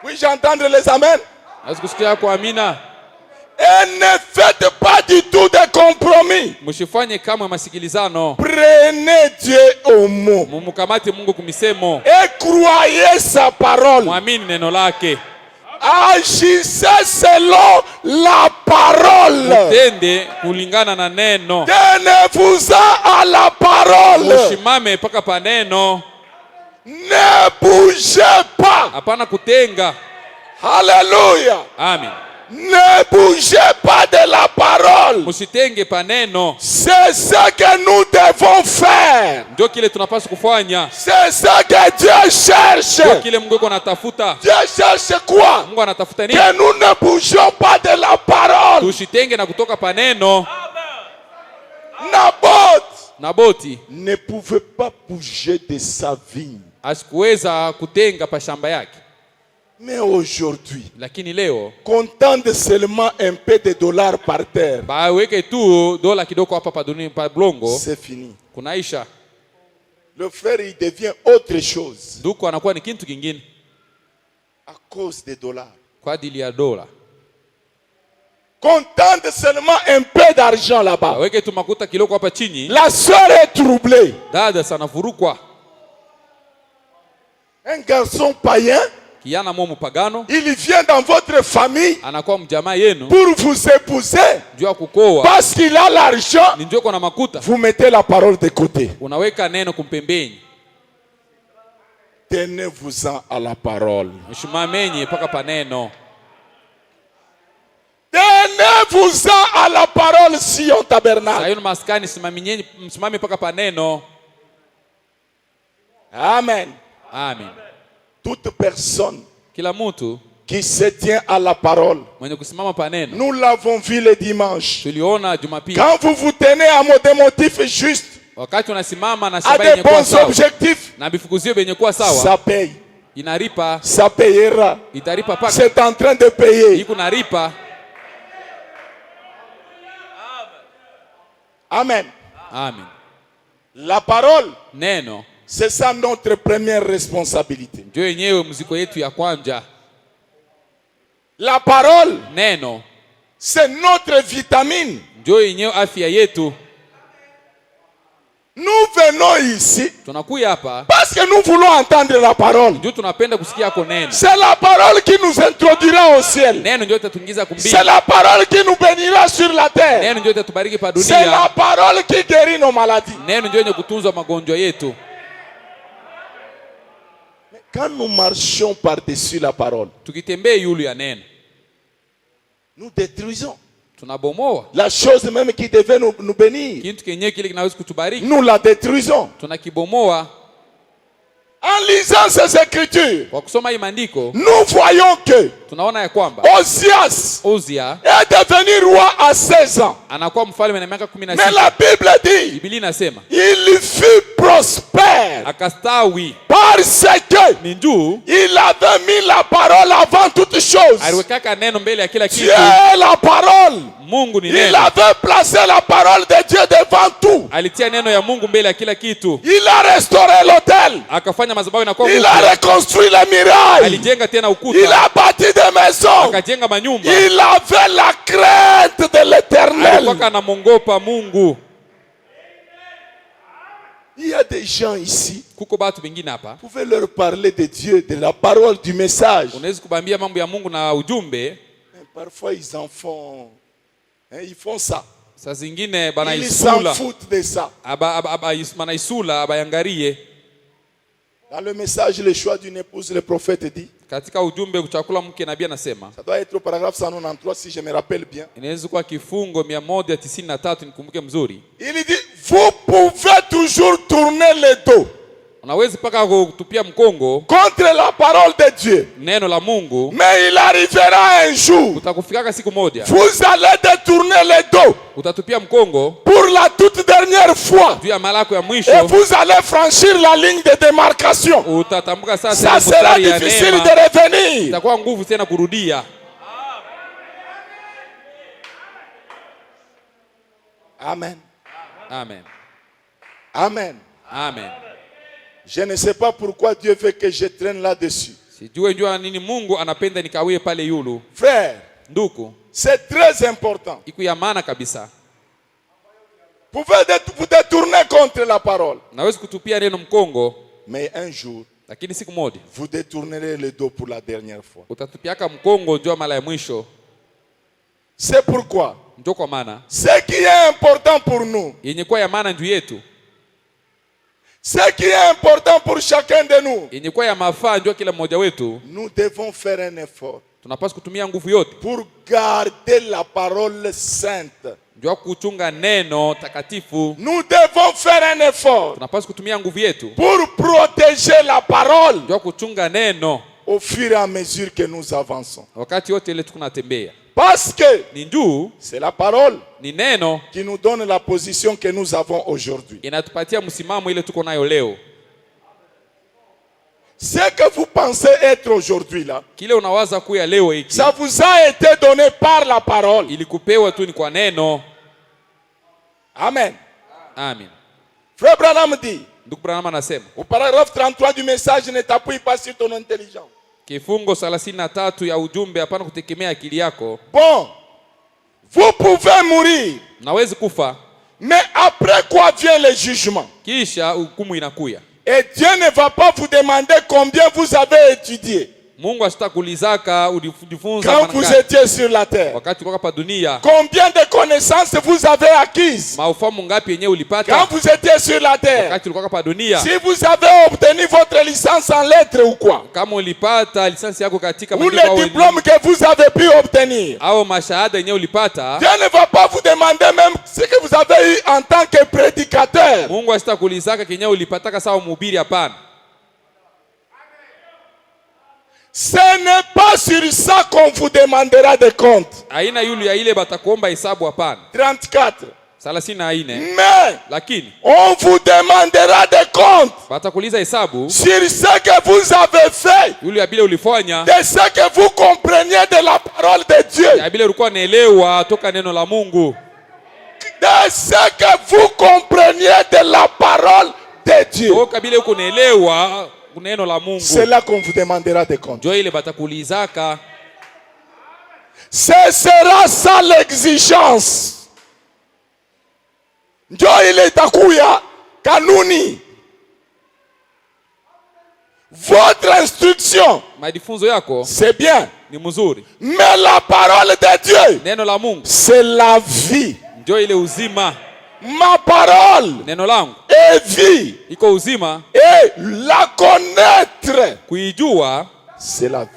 Puis-je entendre les amens? Asikusikia kwa amina. Et ne faites pas du tout de compromis. Msifanye kamwe masikilizano, Prenez Dieu au mot. mumukamate Mungu kumisemo, Et croyez sa parole. mwamini neno lake, Agissez selon la parole. tende kulingana na neno, Tenez-vous-en à la parole. ushimame mpaka pa neno, Ne bougez pas. hapana kutenga. Alléluia. Amen. Ne bougez pas de la parole. Musitenge pa neno, C'est ce que nous devons faire. ndio kile tunapaswa kufanya, C'est ce que Dieu cherche. ndio kile Mungu yuko anatafuta. Dieu cherche quoi? Mungu anatafuta nini? Que nous ne bougions pas de la parole. Tusitenge na kutoka pa neno. Naboth Naboti ne pouvait pas bouger de sa vigne. asikuweza kutenga pa shamba yake. Mais aujourd'hui, Lakini leo qu'on tende seulement un peu de dollars par terre, baweke tu dola kidogo hapa pa dunia pa blongo, c'est fini. kunaisha. Le frère, il devient autre chose Ndugu anakuwa ni kitu kingine à cause des dollars. kwa ajili ya dola. Qu'on tende seulement un peu d'argent là-bas. Baweke tu makuta kidogo hapa chini, La sœur est troublée. dada sana furukwa. Un garçon païen, Kiana momu pagano il vient dans votre famille anakuwa mjamaa yenu pour vous épouser. juu ya kukoa, Parce qu'il a l'argent, ni njoo kwa na makuta, vous mettez la parole de côté. unaweka neno kumpembeni. Tenez-vous-en à la parole. Mshimamenye paka pa neno. Tenez-vous-en à la parole, Sion Tabernacle. Sayuni maskani simaminyeni, msimame paka pa neno. Amen. Amen. Toute personne Kila mtu qui se tient à la parole, mwenye kusimama pa neno, nous l'avons vu le dimanche. tuliona Jumapili, Quand vous vous tenez à des motifs justes, wakati unasimama na à shabaha des yenye kuwa bons sawa objectifs, na vifukuzio vyenye kuwa sawa, ça paye. inaripa, Ça payera. itaripa paka C'est en train de payer. iko naripa. Amen. Amen. La parole, Neno c'est ça notre première responsabilité. ndio yenyewe mziko yetu ya kwanja. La parole, Neno c'est notre vitamine. ndio yenyewe afya yetu. Nous venons ici Tunakuya hapa parce que nous voulons entendre la parole. ndio tunapenda kusikia ko neno. C'est la parole qui nous introduira au ciel. Neno ndio itatuingiza C'est kumbingu. la parole qui nous bénira sur la terre. Neno ndio itatubariki pa C'est la dunia. parole qui guérit nos maladies. Neno ndio yenye kutunza magonjwa yetu. Mais quand nous marchons par-dessus la parole, Tukitembea yulu ya neno, nous détruisons. tunabomoa La chose même qui devait nous bénir, kitu kenyewe kile kinaweza kutubariki, nous la détruisons. tunakibomoa. En lisant ces écritures, Kwa kusoma hii maandiko nous voyons que tunaona ya kwamba Osias Uzia est devenu roi à 16 ans. anakuwa mfalme na miaka Mais 16. la Bible dit, Biblia inasema il fut prospère akastawi, parce que ni njuu il avait mis la parole avant toute chose. aliwekaka neno mbele ya kila Dieu kitu. est la parole. Mungu ni Il neno, avait placé la parole de Dieu devant tout. alitia neno ya Mungu mbele ya kila kitu, Il a restauré l'autel. akafanya madhabahu inakuwa Il a mpya, reconstruit les murailles. alijenga tena Il ukuta, a bâti des maisons. akajenga manyumba, Il avait la crainte de l'Éternel. alikuwa anamwongopa Mungu. Il y a des gens ici, Kuko batu bengine hapa, vous pouvez leur parler de Dieu, de la parole, du message. unaweza kubambia mambo ya Mungu na ujumbe, Mais parfois ils en font, ils font ça. saa zingine Ils s'en banaisula foutent de ça. banaisula abayangarie. Dans le message, le choix d'une épouse, le prophète dit, Katika ujumbe kuchakula mke, nabii anasema, ça doit être au paragraphe 193 si je me rappelle bien. inaweza kuwa kifungo 193 nikumbuke mzuri. Il dit, vous pouvez toujours tourner le dos Unaweza paka kutupia mkongo contre la parole de Dieu. neno la Mungu, Mais il arrivera un jour, utakufikaka siku moja vous allez détourner le dos utatupia mkongo pour la toute dernière fois. juu ya mara yako ya Et mwisho, vous allez franchir la ligne de démarcation. utatambuka sasa Ça sera mstari ya difficile neema, de revenir. itakuwa nguvu tena kurudia. Amen. Amen. Amen. Amen. Je ne sais pas pourquoi Dieu veut que je traîne là-dessus. Sijue njua nini Mungu anapenda nikawie pale yulu. Frère, Nduku, c'est très important. iku ya maana kabisa. Vous pouvez vous détourner contre la parole. Nawezi kutupia neno mkongo, Mais un jour, lakini siku moja vous détournerez le dos pour la dernière fois. utatupiaka mkongo njua mara ya mwisho. C'est pourquoi Ndio kwa maana ce qui est important pour nous, yenye kuwa ya maana njuu yetu, ce qui est important pour chacun de nous, yenye kuwa ya mafaa njua kila mmoja wetu, nous devons faire un effort tunapaswa kutumia nguvu yote pour garder la parole sainte. njua kuchunga neno takatifu. Nous devons faire un effort Tunapaswa kutumia nguvu yetu pour protéger la parole njua kuchunga neno au fur et à mesure que nous avançons. wakati yote ile tukunatembea. Parce que Ni njuu, c'est la parole ni neno qui nous donne la position que nous avons aujourd'hui. inatupatia msimamo ile tuko nayo leo. Ce que vous pensez être aujourd'hui là, kile unawaza kuya leo hiki ça vous a été donné par la parole. ilikupewa tu ni kwa neno. Amen. Amen. Frère Branham dit, Ndugu Branham anasema au paragraphe 33 du message, ne t'appuie pas sur ton intelligence. kifungo 33 ya ujumbe, hapana kutegemea akili yako. Bon, vous pouvez mourir, Nawezi kufa, mais après quoi vient le jugement? kisha hukumu inakuya. Et Dieu ne va pas vous demander combien vous avez étudié Mungu asitakulizaka ulijifunza quand vous étiez sur la terre. wakati uko hapa dunia, Combien de connaissances vous avez acquises maufamu ngapi yenyewe quand ulipata vous étiez sur la terre? wakati ulikuwa hapa dunia. Si vous avez obtenu votre licence en lettres ou quoi, Kama ulipata lisansi yako katika ou maandiko au le diplôme que vous avez pu obtenir, au mashahada yenyewe ulipata, Dieu ne va pas vous demander même ce que vous avez eu en tant que prédicateur. Mungu asitakulizaka kenyewe ulipataka sawa mhubiri, hapana. Ce n'est pas sur ça qu'on vous demandera des comptes. Aina yule ya ile batakuomba hesabu, hapana. 34. 34. Mais Lakini on vous demandera des comptes batakuliza hesabu sur ce que vous avez fait, yule ya bile ulifanya, de ce que vous compreniez de la parole de Dieu, ya bile ulikuwa naelewa toka neno la Mungu, de ce que vous compreniez de la parole de Dieu. toka bile uko naelewa neno la Mungu. C'est là qu'on vous demandera des comptes. Jo ile batakulizaka. Ce sera ça l'exigence. Ndio ile itakuya kanuni. Votre instruction, Majifunzo yako c'est bien, ni mzuri, mais la parole de Dieu, neno la Mungu c'est la vie. ndio ile uzima. Ma parole Neno langu est vie. iko uzima, Et la connaître, kuijua c'est la vie.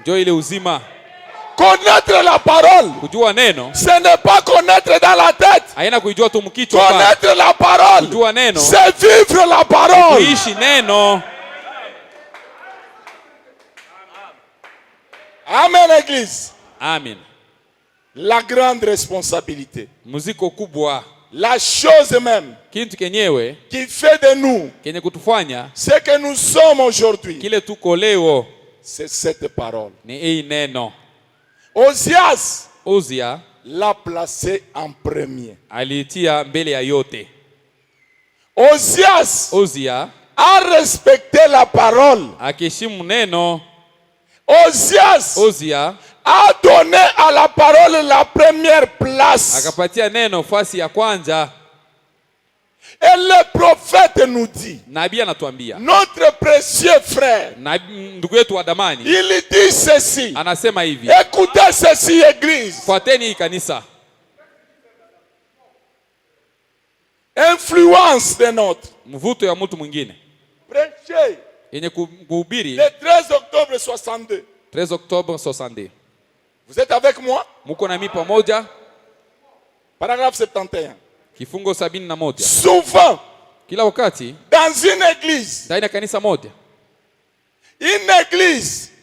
ndio ile uzima. Connaître la parole, Kujua neno ce n'est pas connaître dans la tête. haina kuijua tu mkichwa, hapana. Connaître la parole, Kujua neno c'est vivre la parole. kuishi neno. Amen, Église. Amen. La grande responsabilité, Muziko kubwa, la chose même kintu kenyewe qui fait de nous kenye kutufanya ce que nous sommes aujourd'hui, kile tuko leo c'est cette parole. ni hii neno. Osias Uzia l'a placé en premier. aliitia mbele ya yote. Osias Uzia a respecté la parole. akiheshimu neno. Osias Uzia a donné à la parole la première place. akapatia neno fasi ya kwanza. Et le prophète nous dit, Nabii anatuambia, notre précieux frère, ndugu yetu wa damani il dit ceci. anasema hivi, Écoutez ceci, Église. fuateni hii kanisa. Influence de notre. Mvuto ya mtu mwingine Prêchez yenye kuhubiri. le 13 octobre 62. 13 Oktoba 62. Vous êtes avec moi? Muko nami pamoja? Paragraphe 71. Kifungo 71. Souvent, Kila wakati dans une église, ndani ya kanisa moja,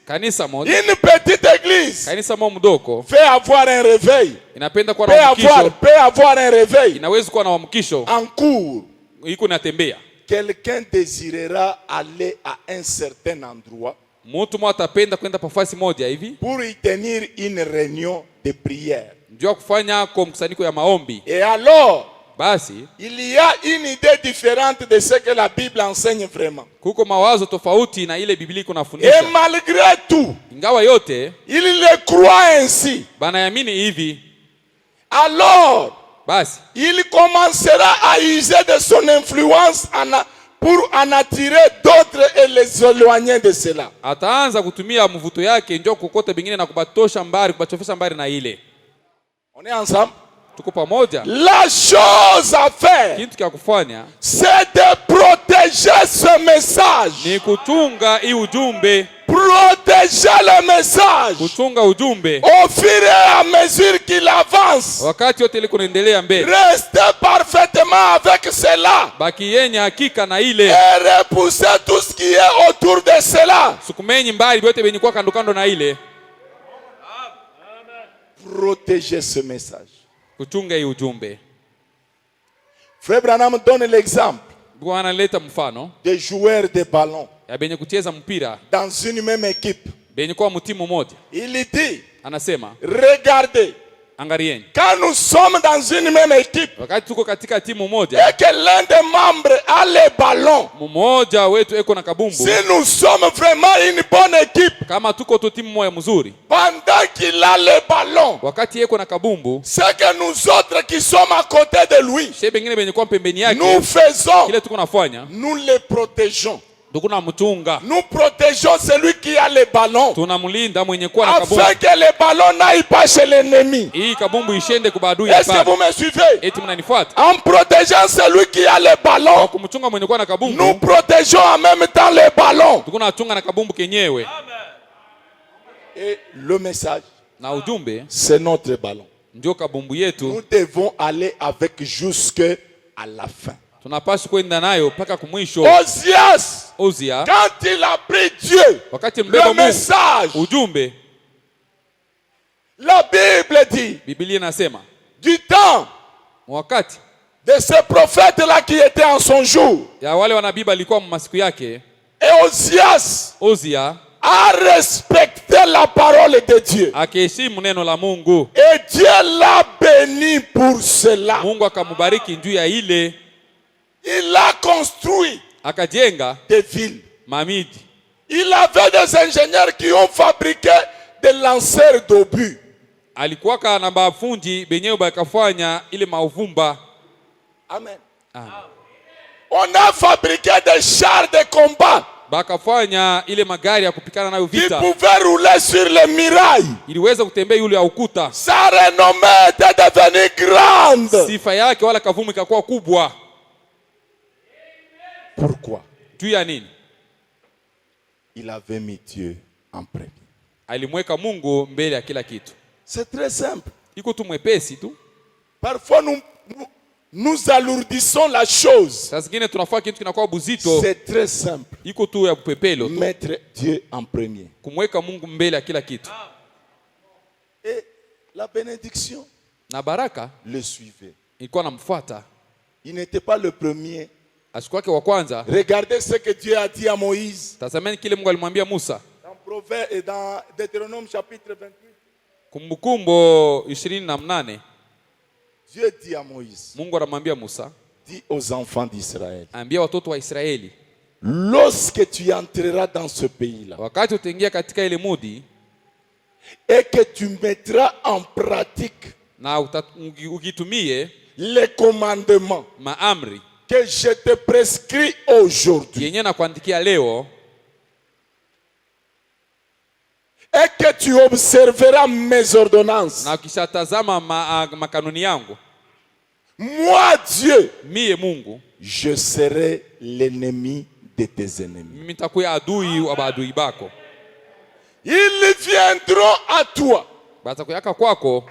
kanisa moja, une petite église, kanisa moja mdogo fait avoir un réveil, inapenda kuwa na uamkisho, peut avoir un réveil inaweza kuwa na uamkisho, en cours. iko natembea. Quelqu'un désirera aller à un certain endroit Mtu mmoja atapenda kwenda pafasi moja hivi pour y tenir une réunion de prière. ndio kufanya kwa mkusanyiko ya maombi. Et alors, Basi il y a une idée différente de ce que la Bible enseigne vraiment. kuko mawazo tofauti na ile Biblia iko Et nafundisha. malgré tout, Ingawa yote il le croit ainsi. banayamini hivi, Alors, basi il commencera à user de son influence pour en attirer d'autres et les éloigner de cela. ataanza kutumia mvuto yake ndio kokota bingine na kubatosha mbali, kubachofesha mbali na ile. On est ensemble? Tuko pamoja. La chose à faire, Kitu cha kufanya c'est de protéger ce message. ni kutunga hii ujumbe, Protéger le message kutunga ujumbe au fur et à mesure qu'il avance. wakati yote ile kunaendelea mbele. Restez parfaitement avec cela Baki yenye hakika na ile, et repoussez tout ce qui est autour de cela. sukumenyi mbali vyote venye kwa kando kando na ile, Protéger ce message. kutunga hii ujumbe. Frère Branham donne l'exemple. Bwana analeta mfano des joueurs de ballon ya benye kucheza mpira dans une même équipe. benye kwa mtimu mmoja. Il dit, Anasema, regardez, angalieni, quand nous sommes dans une même équipe wakati tuko katika timu moja, et que l'un des membres a le ballon, mmoja wetu eko na kabumbu, si nous sommes vraiment une bonne équipe, kama tuko tu timu moja mzuri, pendant qu'il a le ballon, wakati eko na kabumbu, c'est que nous autres qui sommes à côté de lui, she bengine benye kwa pembeni yake, nous faisons, kile tuko nafanya, nous les protégeons. tukuna mchunga, Nous protégeons celui qui a le ballon, tunamlinda mwenye kwa na kabumbu, afin que le ballon n'aille pas chez l'ennemi. hii kabumbu ishende kwa adui. Est-ce que vous me suivez? Eti mnanifuata? En protégeant celui qui a le Kwa ballon, kumchunga mwenye kwa na kabumbu, nous protégeons en même temps le ballon. tukuna chunga na kabumbu kenyewe. Et le message, Na ujumbe c'est notre ballon. ndio kabumbu yetu, Nous devons aller avec jusqu'à la fin. tunapaswa kwenda nayo mpaka kumwisho. Osias, Uzia quand il a pris Dieu, wakati mbeba le Mungu message, ujumbe, la Bible dit, Biblia inasema du temps wakati de ce prophète-là qui était en son jour, ya wale wanabii balikuwa masiku yake, et Osias Uzia a respecté la parole de Dieu. akiheshimu neno la Mungu, Et Dieu l'a béni pour cela. Mungu akambariki juu ya ile, Il a construit akajenga des villes. mamiji. Il avait des ingénieurs qui ont fabriqué des lanceurs d'obus. Alikuwa na mafundi benyewe bakafanya ile mauvumba. Amen. Amen. On a fabriqué des chars de combat Bakafanya ile magari ya kupikana nayo qui vita, pouvaient rouler sur les murailles. iliweza kutembea yule ya ukuta. Sa renommée était devenue grande. Sifa yake wala kavumu ikakuwa kubwa. Pourquoi? Juu ya nini? Il avait mis Dieu en premier. Alimweka Mungu mbele ya kila kitu. C'est très simple. Iko tu mwepesi tu. Parfois nous alourdissons la chose. Saa zingine tunafanya kitu kinakuwa buzito. C'est très simple. Iko tu ya kupepelo tu. Mettre Dieu en premier. Kumweka Mungu mbele ya kila kitu. Et la bénédiction Na baraka le suivait. ilikuwa namfuata. Il n'était pas le premier. Asiku yake wa kwanza, Regardez ce que Dieu a dit à Moïse. tazameni kile Mungu alimwambia Musa. Dans Proverbes et dans Deutéronome chapitre 28. Kumbukumbu 28. Dieu dit à Moïse, Mungu anamwambia Musa, dis aux enfants d'Israël, ambia watoto wa Israeli, lorsque tu entreras dans ce pays-là wakati utaingia katika ile mudi et que tu mettras en pratique na ukitumie les commandements maamri que je te prescris aujourd'hui yenye na kuandikia leo, et que tu observeras mes ordonnances, na ukishatazama makanuni yangu, moi Dieu, mie Mungu, je serai l'ennemi de tes ennemis. mimi nitakuwa adui wa maadui bako. Ils viendront à toi Batakuyaka kwako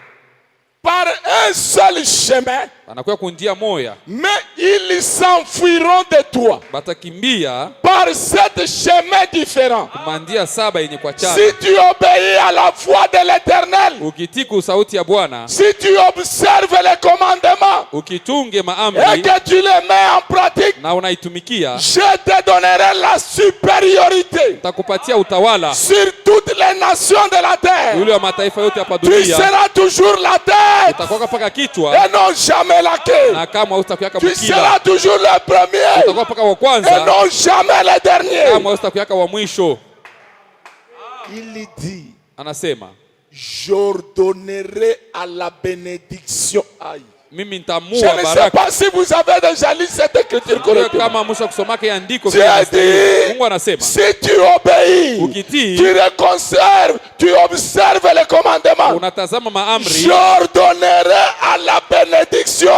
par un seul chemin, banakuya kunjia moya, mais ils s'enfuiront de toi batakimbia par sept chemins différents. kumandia saba yenye kwa chana. Si tu obéis à la voix de l'Éternel, Ukitiku sauti ya Bwana, si tu observes les commandements ukitunge et maamri que tu les mets en pratique, na unaitumikia, je te donnerai la supériorité takupatia utawala sur toutes les nations de la terre. yule wa mataifa yote hapa Tu dunia. seras toujours la tête Utakuwa paka kichwa et non jamais la queue. na kama utakuyaka Tu mkila, seras toujours le premier utakuwa paka wa et kwanza non jamais le dernier. kama utakuyaka wa mwisho. Il dit, Anasema, j'ordonnerai à la bénédiction. Aïe. mimi Je nitamua ne sais baraka. pas si vous avez déjà lu cette écriture Wewe correctement. kama mwisho kusomaka ya andiko Dieu vile a inastahili. dit, Mungu anasema, si tu obéis, ukitii, tu reconserves, tu observes les commandements, unatazama maamri, j'ordonnerai à la bénédiction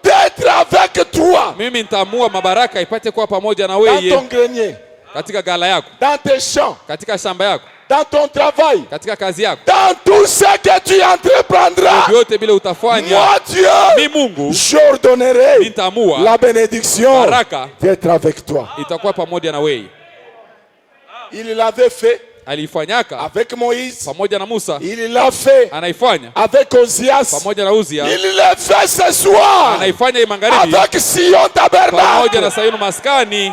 d'être avec toi mimi nitamua mabaraka ipate kuwa pamoja na dans ton wewe grenier, katika gala yako, dans tes champs, katika shamba yako, dans ton travail, katika kazi yako, dans tout ce que tu entreprendras. vyote bila utafanya. Moi, Dieu, Mi Mungu j'ordonnerai nitamua la bénédiction baraka d'être avec toi. itakuwa pamoja na wewe. Il l'avait fait Aliifanyaka avec Moïse, pamoja na Musa, il l'a fait anaifanya avec Ozias, pamoja na Uzia, il le fait ce soir anaifanya hii magharibi avec Sion pamoja Tabernacle. na Sayuni maskani.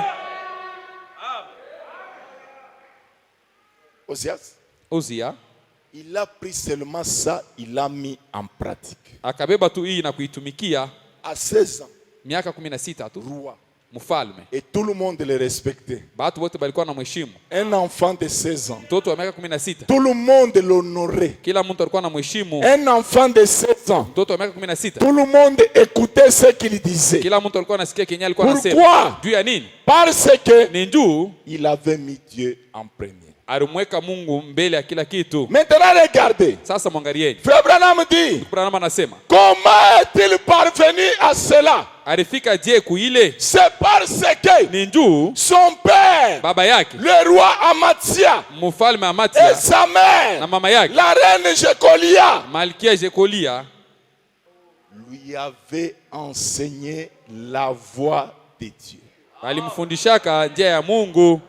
Ozias, Uzia il a pris seulement ça, il l'a mis en pratique. akabeba tu hii na kuitumikia À 16 ans, miaka 16 tu, roi. mfalme. Et tout le monde le respectait. Watu wote balikuwa na mheshimu. Un enfant de 16 ans, Mtoto wa miaka 16 tout le monde l'honorait. kila mtu alikuwa na mheshimu. Un enfant de 16 ans, Mtoto wa miaka 16 tout le monde écoutait ce qu'il disait. kila mtu alikuwa anasikia kenye alikuwa anasema. Pourquoi? Juu ya nini? Parce que Ni juu il avait mis Dieu en premier. alimweka Mungu mbele ya kila kitu. Maintenant, regardez. Sasa mwangalieni. Frère Branham dit, Branham anasema, comment est-il parvenu à cela? alifika je kuile? C'est parce que Ni juu son père, baba yake le roi Amatia, mfalme et Amatia sa mère, na mama yake la reine Jekolia, Malkia Jekolia lui avaient enseigné la voie de Dieu. alimfundishaka njia ya Mungu.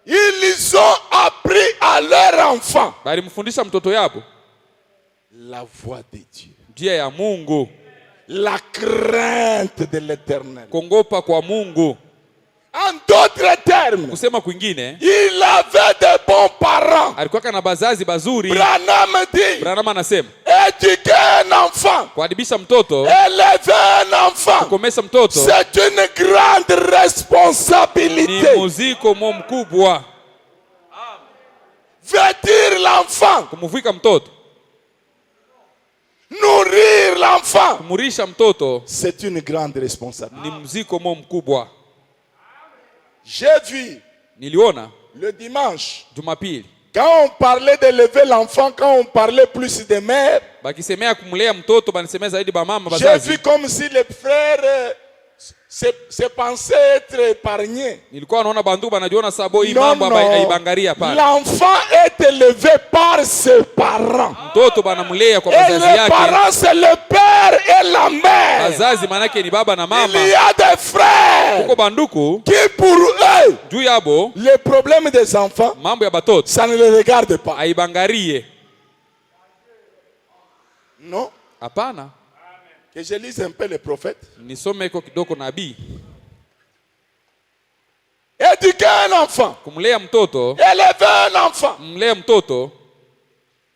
Ils ont appris à leur enfant Balimfundisha mtoto yabo la voie de Dieu, njia ya Mungu, la crainte de l'Éternel. kongopa kwa Mungu. En d'autres termes, Kusema kwingine, il avait de bons parents. alikuwa na bazazi bazuri. Branham dit, Branham anasema, éduquer un enfant, kuadibisha mtoto, élever un enfant, kukomesha mtoto c'est une grande ni responsabilité. muziko mkubwa. Vêtir l'enfant, Kumuvika mtoto, nourrir l'enfant, kumurisha mtoto c'est une grande responsabilité. ni mziko mkubwa. J'ai vu Niliona le dimanche, Jumapili quand on parlait d'élever l'enfant, quand on parlait plus des mères, bakisemea kumlea mtoto, banisemea zaidi ba mama j'ai bazazi. vu comme si les frères se pensaient être épargnés. Nilikuwa naona bandugu banajiona sabo hii Non, mambo non. aibangaria pale. L'enfant est élevé par ses parents. Mtoto banamlea kwa Et bazazi les yake. parents, c'est le père et la mère. Bazazi manake ni baba na Il mama. y a des frères Kuko banduku qui, pour eux, juu yabo les problèmes des enfants, mambo ya batoto ça ne les regarde pas. aibangarie. Non. Hapana. Que je lise un peu les prophètes. Nisome iko kidogo nabii. Éduquer un enfant, Kumlea mtoto, élever un enfant. mlea mtoto,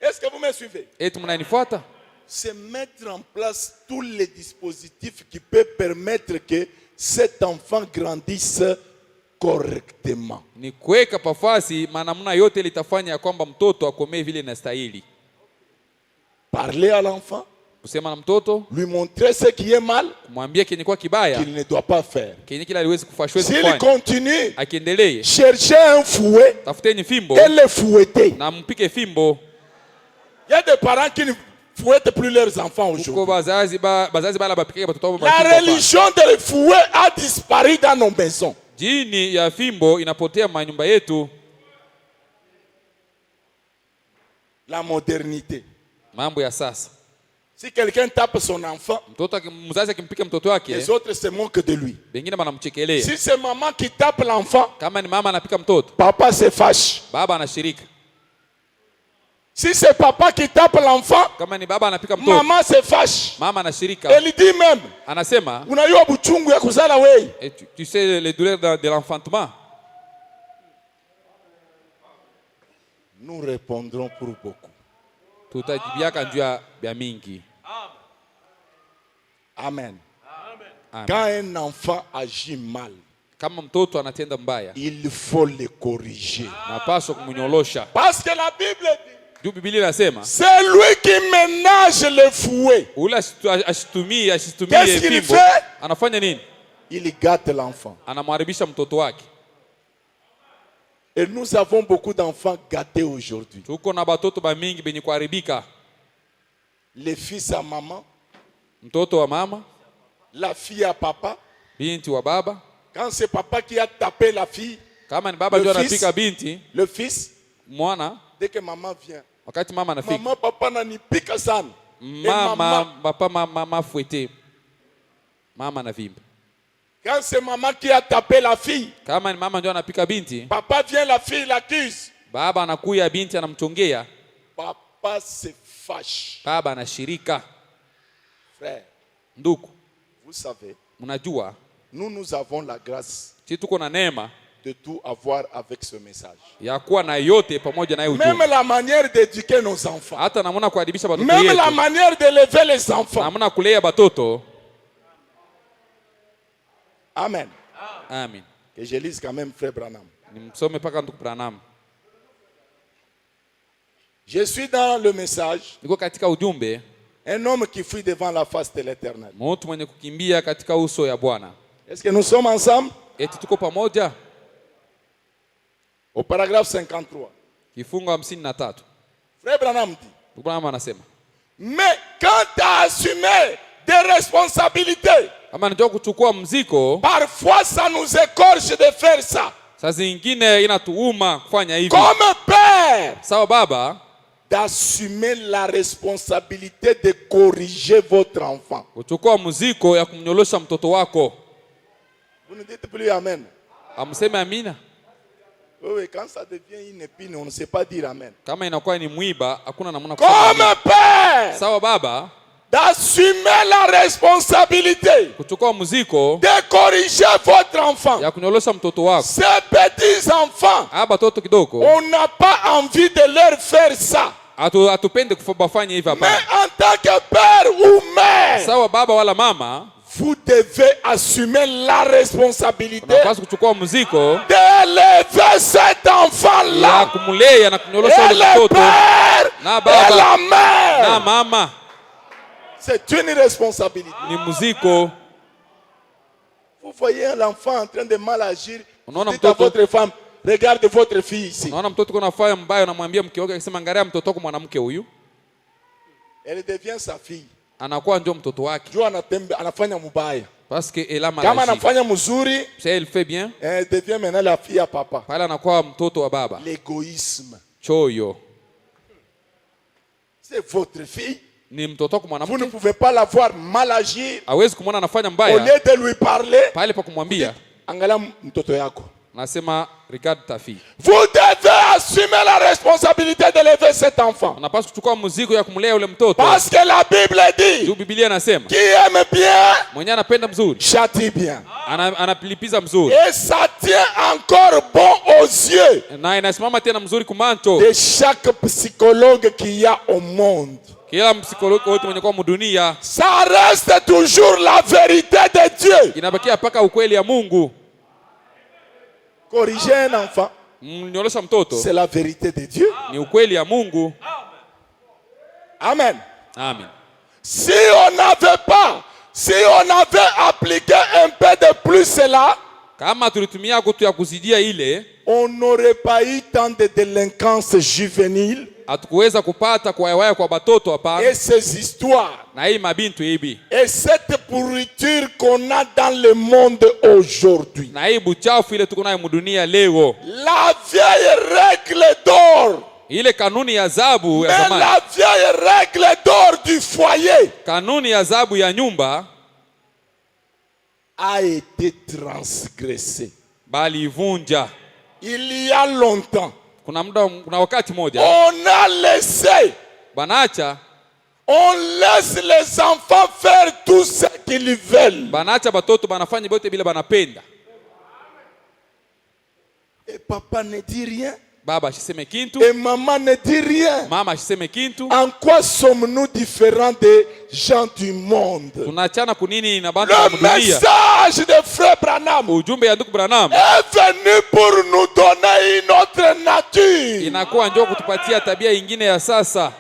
Est-ce que vous me suivez? eti mnanifuata? C'est mettre en place tous les dispositifs qui peuvent permettre que cet enfant grandisse correctement. Ni kuweka pafasi manamna yote litafanya ya kwamba mtoto akomee vile inastahili. Parler à l'enfant, Kusema na mtoto, lui montrer ce qui est mal, kumwambia kenye kwa kibaya, qu'il ne doit pas faire. kenye kila aliwezi kufashwe S'il kufanya. continue, Akiendelee, chercher un fouet tafuteni fimbo et le fouetter. na mpike fimbo. Il y a des parents qui ne fouettent plus leurs enfants Kuko aujourd'hui. bazazi bala bapike batoto wao La mafimbo hapana. religion des fouets a disparu dans nos maisons. Jini ya fimbo inapotea manyumba yetu. La modernité. Mambo ya sasa. Si quelqu'un tape son enfant, Mtoto mzazi akimpika mtoto wake, les autres se moquent de lui. bengine banamchekelea. Si c'est maman qui tape l'enfant, Kama ni mama anapika mtoto, papa se fâche. baba anashirika. Si c'est papa qui tape l'enfant, Kama ni baba anapika mtoto, maman se fâche. mama anashirika. Elle dit même, Anasema, unajua buchungu ya kuzala wewe. et tu sais les douleurs de l'enfantement. Nous répondrons pour beaucoup. Tutajibiaka juu ya mingi. Amen. Amen. Quand un enfant agit mal, Kama mtoto anatenda mbaya, il faut le corriger. napaswa kumnyolosha. Parce que la Bible dit, Juu Biblia inasema, c'est lui qui ménage le fouet. ule asitumie Qu'est-ce qu'il fimbo, fait? anafanya nini? Il gâte l'enfant. Anamharibisha mtoto wake. Et nous avons beaucoup d'enfants gâtés aujourd'hui. Tuko na batoto ba mingi benye kuharibika. Les fils à maman, Mtoto wa mama, la fille à papa. binti wa baba. Quand c'est papa qui a tapé la fille, Kama ni baba Le ndio fils. anapika binti, le fils, mwana, dès que maman vient, wakati mama anafika, maman, papa nanipika sana. Et mama papa mama fouette. Mama na vimba. Quand c'est maman qui a tapé la fille, Kama ni mama ndio anapika binti, papa vient, la fille l'accuse. baba anakuya binti anamchongea, Papa se fâche. baba anashirika. Frère, Ndugu, vous savez, mnajua nous avons la grâce sisi tuko na neema de tout avoir avec ce message. ya kuwa na yote pamoja na hiyo Même ujumbe. la manière d'éduquer nos enfants. Hata namna kuadibisha watoto Même la yetu, manière d'élever les enfants. namna kulea watoto. Amen. Amen. Que je lise quand même, frère Branham. Nimsome paka ndugu Branham. Je suis dans le message, Niko katika ujumbe, un homme qui fuit devant la face de l'Éternel. mtu mwenye kukimbia katika uso ya Bwana. Est-ce que nous sommes ensemble? Eti tuko pamoja? Au paragraphe 53. Kifungo 53. Frère Branham dit, Ndugu Branham anasema, mais quand tu as assumé des responsabilités, kama ndio kuchukua mziko, parfois ça nous écorche de faire ça. saa zingine inatuuma kufanya hivi. Comme père, Sawa baba, d'assumer la responsabilité de corriger votre enfant. kuchukua mziko ya kumnyolosha mtoto wako. Vous ne dites plus amen. Amseme amina. Oui, oui, quand ça devient une épine, on ne sait pas dire amen. Kama inakuwa ni mwiba, hakuna namna kusema Comme amina. père, Sawa baba, d'assumer la responsabilité kuchukua mziko de corriger votre enfant. ya kunyolosha mtoto wako. Ces petits enfants, Aba toto kidogo, on n'a pas envie de leur faire ça. atupende kufanya hivi Mais hapa. en tant que père ou mère, Sawa baba wala mama, vous devez assumer la responsabilité unapaswa kuchukua mziko d'élever cet ya enfant-là. kumlea na kunyolosha Et ule le mtoto père na et baba la na mère. mama. C'est une responsabilité. Ni mziko. Vous voyez l'enfant en train de mal agir. Unaona Vous dites à mtoto, votre femme, regarde votre fille ici. unaona mtoto kuna fanya mbaya, unamwambia mke wake, akisema angalia mtoto wako mwanamke huyu, Elle devient sa fille. anakuwa ndio mtoto wake, Juu anafanya mubaya. parce que elle a Kama maladie. anafanya mzuri, Si elle fait bien, elle devient maintenant la fille à papa. pale anakuwa mtoto wa baba. L'égoïsme. Choyo C'est votre fille. ni mtoto wako Vous ne mwanamke, pouvez pas la voir mal agir. hawezi kumwona anafanya Au mbaya, lieu de lui parler, pale pa kumwambia angalia mtoto yako. nasema regarde ta fille. Vous devez assumer la responsabilité d'élever cet enfant. Unapaswa kuchukua mzigo ya kumlea ule mtoto, Parce que la Bible dit, juu Biblia inasema qui aime bien, mwenye anapenda mzuri châtie bien. anapilipiza mzuri, Et ça tient encore bon aux yeux na inasimama tena mzuri kumancho. de chaque psychologue qu'il y a au monde. Kila msikologi wote mwenye kwa mudunia, Ça reste toujours la vérité de Dieu. inabakia paka ukweli ya Mungu. Corriger un enfant, Mnyolosha mtoto c'est la vérité de Dieu. ni ukweli ya Mungu. Amen. Amen. Si on avait appliqué un peu de plus cela, Kama tulitumia kutu ya kuzidia ile, on n'aurait pas eu tant de délinquance juvénile hatukuweza kupata kuwayawaya kwa batoto hapa et ces histoires na hii mabintu hivi et cette pourriture qu'on a dans le monde aujourd'hui. na hii buchafu ile tuko nayo mudunia leo. La vieille règle d'or, Ile kanuni ya zabu ya mais zamani, la vieille règle d'or du foyer kanuni ya zabu ya nyumba a été transgressée. bali ivunja. Il y a longtemps, Kuna wakati moja on a laissé, banacha on laisse les enfants faire tout ce qu'ils veulent. banacha batoto banafanya bote bila banapenda. Et papa ne dit rien. Baba ashiseme kintu, Et maman ne dit rien. mama ashiseme kintu. En quoi sommes-nous différents des gens du monde? Tunachana kunini na bantu wa Le mudunia? message de Frère Branham Ujumbe ya ndugu Branham est venu pour nous donner une autre nature. inakuwa njoo kutupatia tabia ingine ya sasa.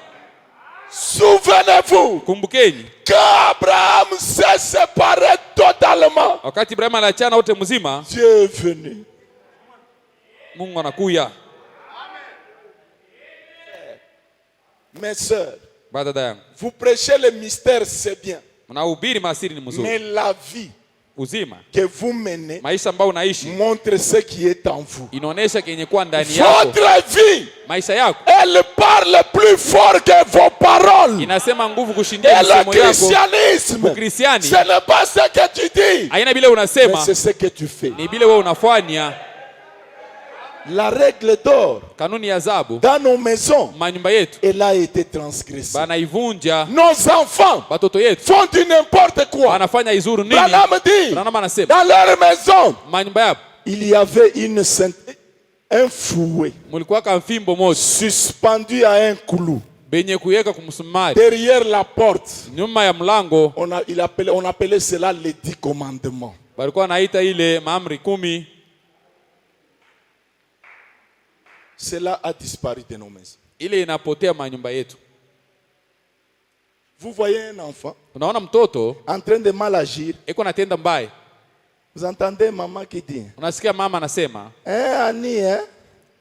Souvenez-vous, Kumbukeni qu'Abraham s'est séparé totalement. wakati Ibrahim aliachana wote mzima, Dieu est venu. Mungu anakuya. Mes sœurs, Dada yangu, vous prêchez le mystère, c'est bien. mnahubiri masiri ni mzuri, Mais la vie uzima, que vous menez maisha ambayo unaishi montre ce qui est en vous. inaonesha kenye kuwa ndani yako. Votre vie, Maisha yako elle parle plus fort que vos paroles. inasema nguvu kushindia Et le misemo yako. christianisme, Ukristiani ce n'est pas ce que tu dis, haina bile mais unasema, c'est ce que tu fais. ni bile wewe unafanya. La règle d'or Kanuni ya zabu dans nos maisons, manyumba yetu elle a été transgressée. banaivunja. Nos enfants Batoto yetu font du n'importe quoi. wanafanya izuru nini? Branham dit, Branham anasema dans leur maison, manyumba yapo il y avait un fouet mulikuwa ka mfimbo moja suspendu à un clou. benye kuweka kumsumari Derrière la porte, nyuma ya mlango. on appelait cela les 10 commandements. Balikuwa naita ile maamri 10. Cela a disparu de nos maisons. Ile inapotea manyumba yetu. Vous voyez un enfant Unaona mtoto en train de mal agir. eko natenda mbaya, Vous entendez maman qui dit, unasikia mama anasema, Annie, hein?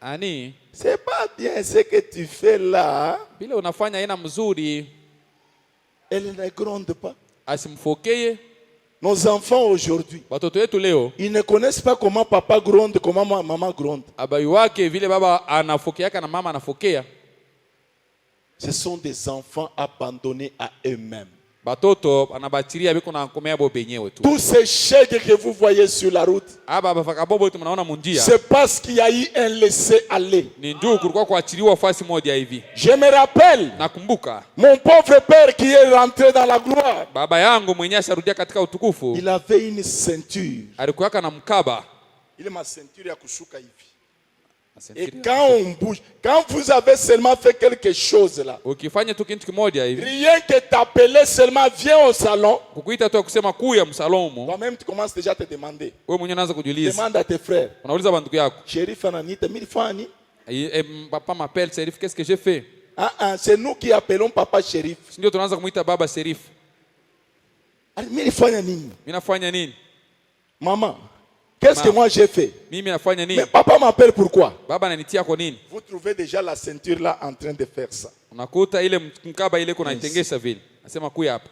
ani C'est pas bien ce que tu fais là. vile unafanya haina mzuri, Elle ne gronde pas. asimfokeye. Nos enfants aujourd'hui, Watoto wetu leo ils ne connaissent pas comment papa gronde, comment maman gronde. abai wake vile baba anafokeaka na mama anafokea. Ce sont des enfants abandonnés à eux-mêmes. Batoto anabachiria biko na komea bo benyewe tu. Tous ces chèques que vous voyez sur la route, Aba bafaka bobo tu mnaona munjia. c'est parce qu'il y a eu un laisser-aller. Ni njoo kulikuwa kuachiliwa fasi moja hivi. Je me rappelle, Nakumbuka mon pauvre père qui est rentré dans la gloire, baba yangu mwenyewe asharudia katika utukufu, il avait une ceinture. alikuwa na mkaba. Il est ma ceinture ya kushuka hivi. Et quand on bouge, quand vous avez seulement fait quelque chose là, Ukifanya tu kitu kimoja hivi, rien que t'appeler seulement viens au salon, kukuita tu kusema kuya msalomo, toi-même tu commences déjà à te demander. wewe mwenyewe unaanza kujiuliza. Demande à tes frères. Unauliza banduku yako, Shérif Ananita, mille fois Annie. papa m'appelle Serif, qu'est-ce que j'ai fait? C'est nous qui appelons papa shérif. Ndio tunaanza kumuita baba Serif. Mille fois Annie. Mimi nafanya nini? Maman, qu'est-ce que moi j'ai fait? Mimi nafanya nini? Mais papa m'appelle pourquoi? Baba ananitia kwa nini? Vous trouvez déjà la ceinture là en train de faire ça. Unakuta ile mkaba ile kuna itengesha vile. Nasema kuya hapa.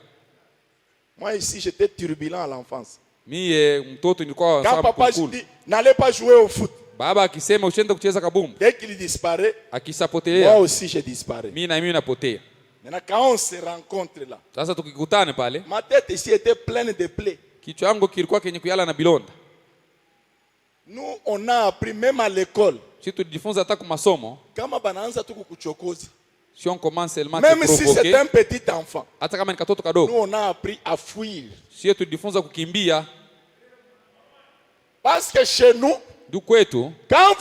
Moi ici j'étais turbulent à l'enfance. Mie mtoto nilikuwa Quand sababu papa kukulu. dit n'allez pas jouer au foot, Baba akisema usiende kucheza kabumbu, dès qu'il disparaît, moi akisapotelea, aussi je disparais. mimi na mimi napotea. Maintenant quand on se rencontre là, Sasa tukikutana pale, ma tête ici était pleine de plaies. kichwa yangu kilikuwa kenye kuyala na bilonda. Nous on a appris même à l'école. Sisi tulijifunza hata kwa masomo, Kama banaanza tu kukuchokoza. si on commence seulement Même te si c'est provoquer, un petit enfant, hata kama ni katoto nous kadogo, on a appris à fuir. sisi tulijifunza kukimbia. Parce que chez nous, Du kwetu, quand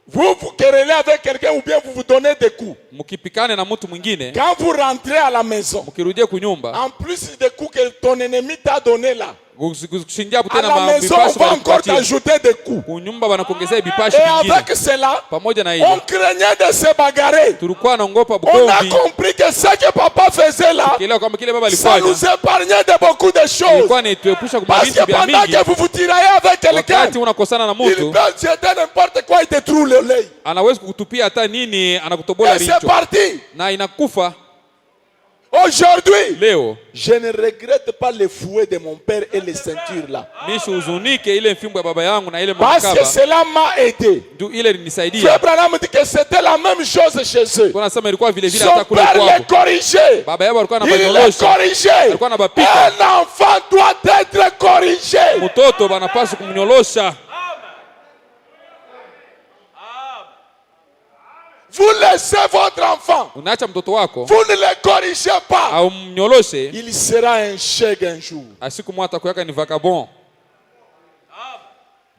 vous querellez avec quelqu'un ou bien vous vous donnez des coups, mkipikane na mtu mwingine, quand vous rentrez à la maison, mkirudia kunyumba, en plus des coups que ton ennemi t'a donné là, kushindia à tena la maison, on mabipashi va encore wanakupatia. t'ajouter des coups. Kunyumba wanakuongezea bipashi Et vingine. avec cela, Pamoja na on hilo, craignait de se bagarrer. tulikuwa naongopa On a bugomvi. compris que ce que papa faisait là, Kielewa kwamba kile baba ça alifanya nous épargnait de beaucoup de choses. ilikuwa ni tuepusha kwa Parce vitu que vya pendant mingi. que vous vous tiraillez avec quelqu'un, Wakati unakosana na il mtu, peut jeter n'importe quoi, il te trouve l'œil. anaweza kukutupia hata nini, anakutobola Et c'est richo parti. na inakufa. Aujourd'hui, Leo je ne regrette pas les fouets de mon père et les ceintures là. mishi uzunike ile mfimbo ya baba yangu na ile Parce que mkaba, cela m'a aidé. ndio ile Frère ilinisaidia. Branham dit que c'était la même chose chez eux. Kwa nasema ilikuwa vile vile Son hata kule père les kwao. corrigeait. Baba yao alikuwa Il les anabanyolosha, corrigeait. alikuwa anabapika. Un enfant doit être corrigé. Mtoto banapaswa kumnyolosha. Vous laissez votre enfant. Unaacha mtoto wako Vous ne le corrigez pas. au mnyoloshe, Il sera un chèque un jour. asiku mwata kuyaka ni vagabond.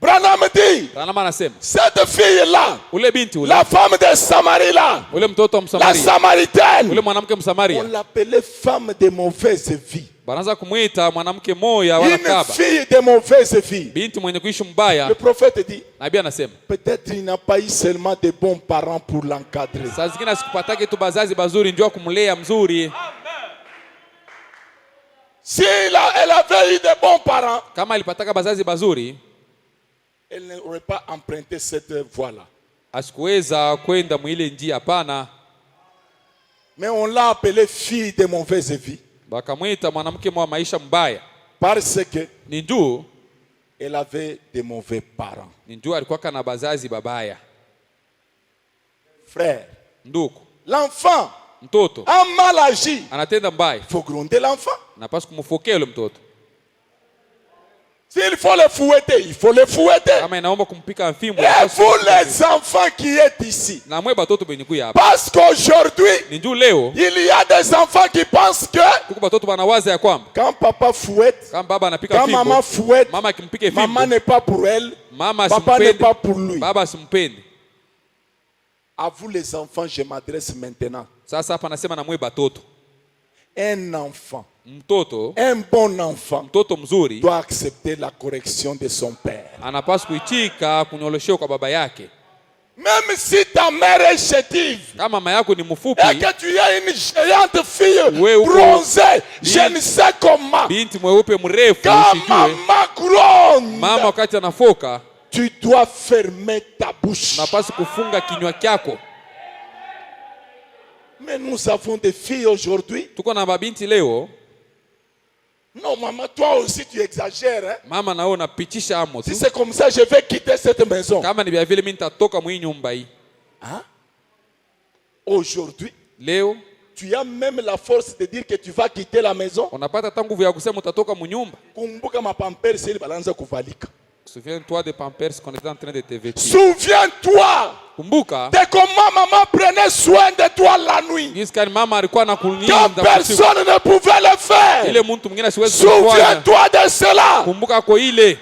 Branham dit, Branham anasema cette fille-là, ule binti ule, la femme de Samarie là, ule mtoto wa la Msamaria, ule Samaritaine, mwanamke on Msamaria, l'appelait femme de mauvaise vie. banaanza kumuita mwanamke moya wala Une kaba, fille de mauvaise vie. binti mwenye kuishi mbaya. Le prophète dit, Nabii anasema peut-être il n'a pas eu seulement de bons parents pour l'encadrer. saa zingine asikupatake tu bazazi bazuri ndio kumlea mzuri. Si elle avait eu de bons parents, Kama alipataka bazazi bazuri, elle n'aurait pas emprunté cette voie-là. asikuweza kwenda mwile njia, hapana. Mais on l'a appelée fille de mauvaise vie. Bakamwita mwanamke mwa maisha mbaya, Parce que Ni juu elle avait de mauvais parents. alikuwa kana bazazi babaya. Frère, Ndugu, l'enfant mtoto a mal agi. anatenda mbaya, Il faut gronder l'enfant. napaswa kumfokea yule mtoto. S'il faut le fouetter, il faut le fouetter. Kama inaomba kumpika mfimbo, Et vous les enfants qui êtes ici. na mwe batoto benye kuya hapa. Parce qu'aujourd'hui, Ni juu leo il y a des enfants qui pensent que tuko batoto banawaza ya kwamba quand papa fouette, kama baba anapika quand maman fimbo, fouette, mama akimpika maman fimbo, n'est pas pour elle, mama papa n'est simpendi, pas pour lui. baba simpendi. À vous les enfants, je m'adresse maintenant. Sasa hapa nasema na mwe batoto. Un enfant, Mtoto, un bon enfant mtoto mzuri doit accepter la correction de son père. anapaswa kuitika kunyoloshewa kwa baba yake. Même si ta mère est chétive Kama mama yako ni mfupi, et que tu as une géante fille Ouais, ouais. bronzée, je ne sais comment, binti mweupe mrefu, quand usijue maman gronde, mama wakati anafoka, tu dois fermer ta bouche. unapaswa kufunga kinywa kyako. Mais nous avons des filles aujourd'hui. Tuko na babinti leo, Non, maman, toi aussi tu exagères. Hein? mama nao unapitisha amo tu. Si c'est comme ça, je vais quitter cette maison. Kama ni vya vile mimi nitatoka mwi nyumba hii. Hein? Aujourd'hui, Leo tu as même la force de dire que tu vas quitter la maison. unapata hata nguvu ya kusema utatoka mnyumba. Kumbuka mapampers ili balanza kuvalika. Souviens-toi des Pampers qu'on était en train de te vêtir. Souviens-toi Kumbuka de comment maman prenait soin de toi la nuit. jinsi gani mama alikuwa anakulinda Quand usiku. personne ne pouvait le faire. Ile mtu mwingine asiwezi kufanya. Souviens-toi de cela. Kumbuka kwa ile.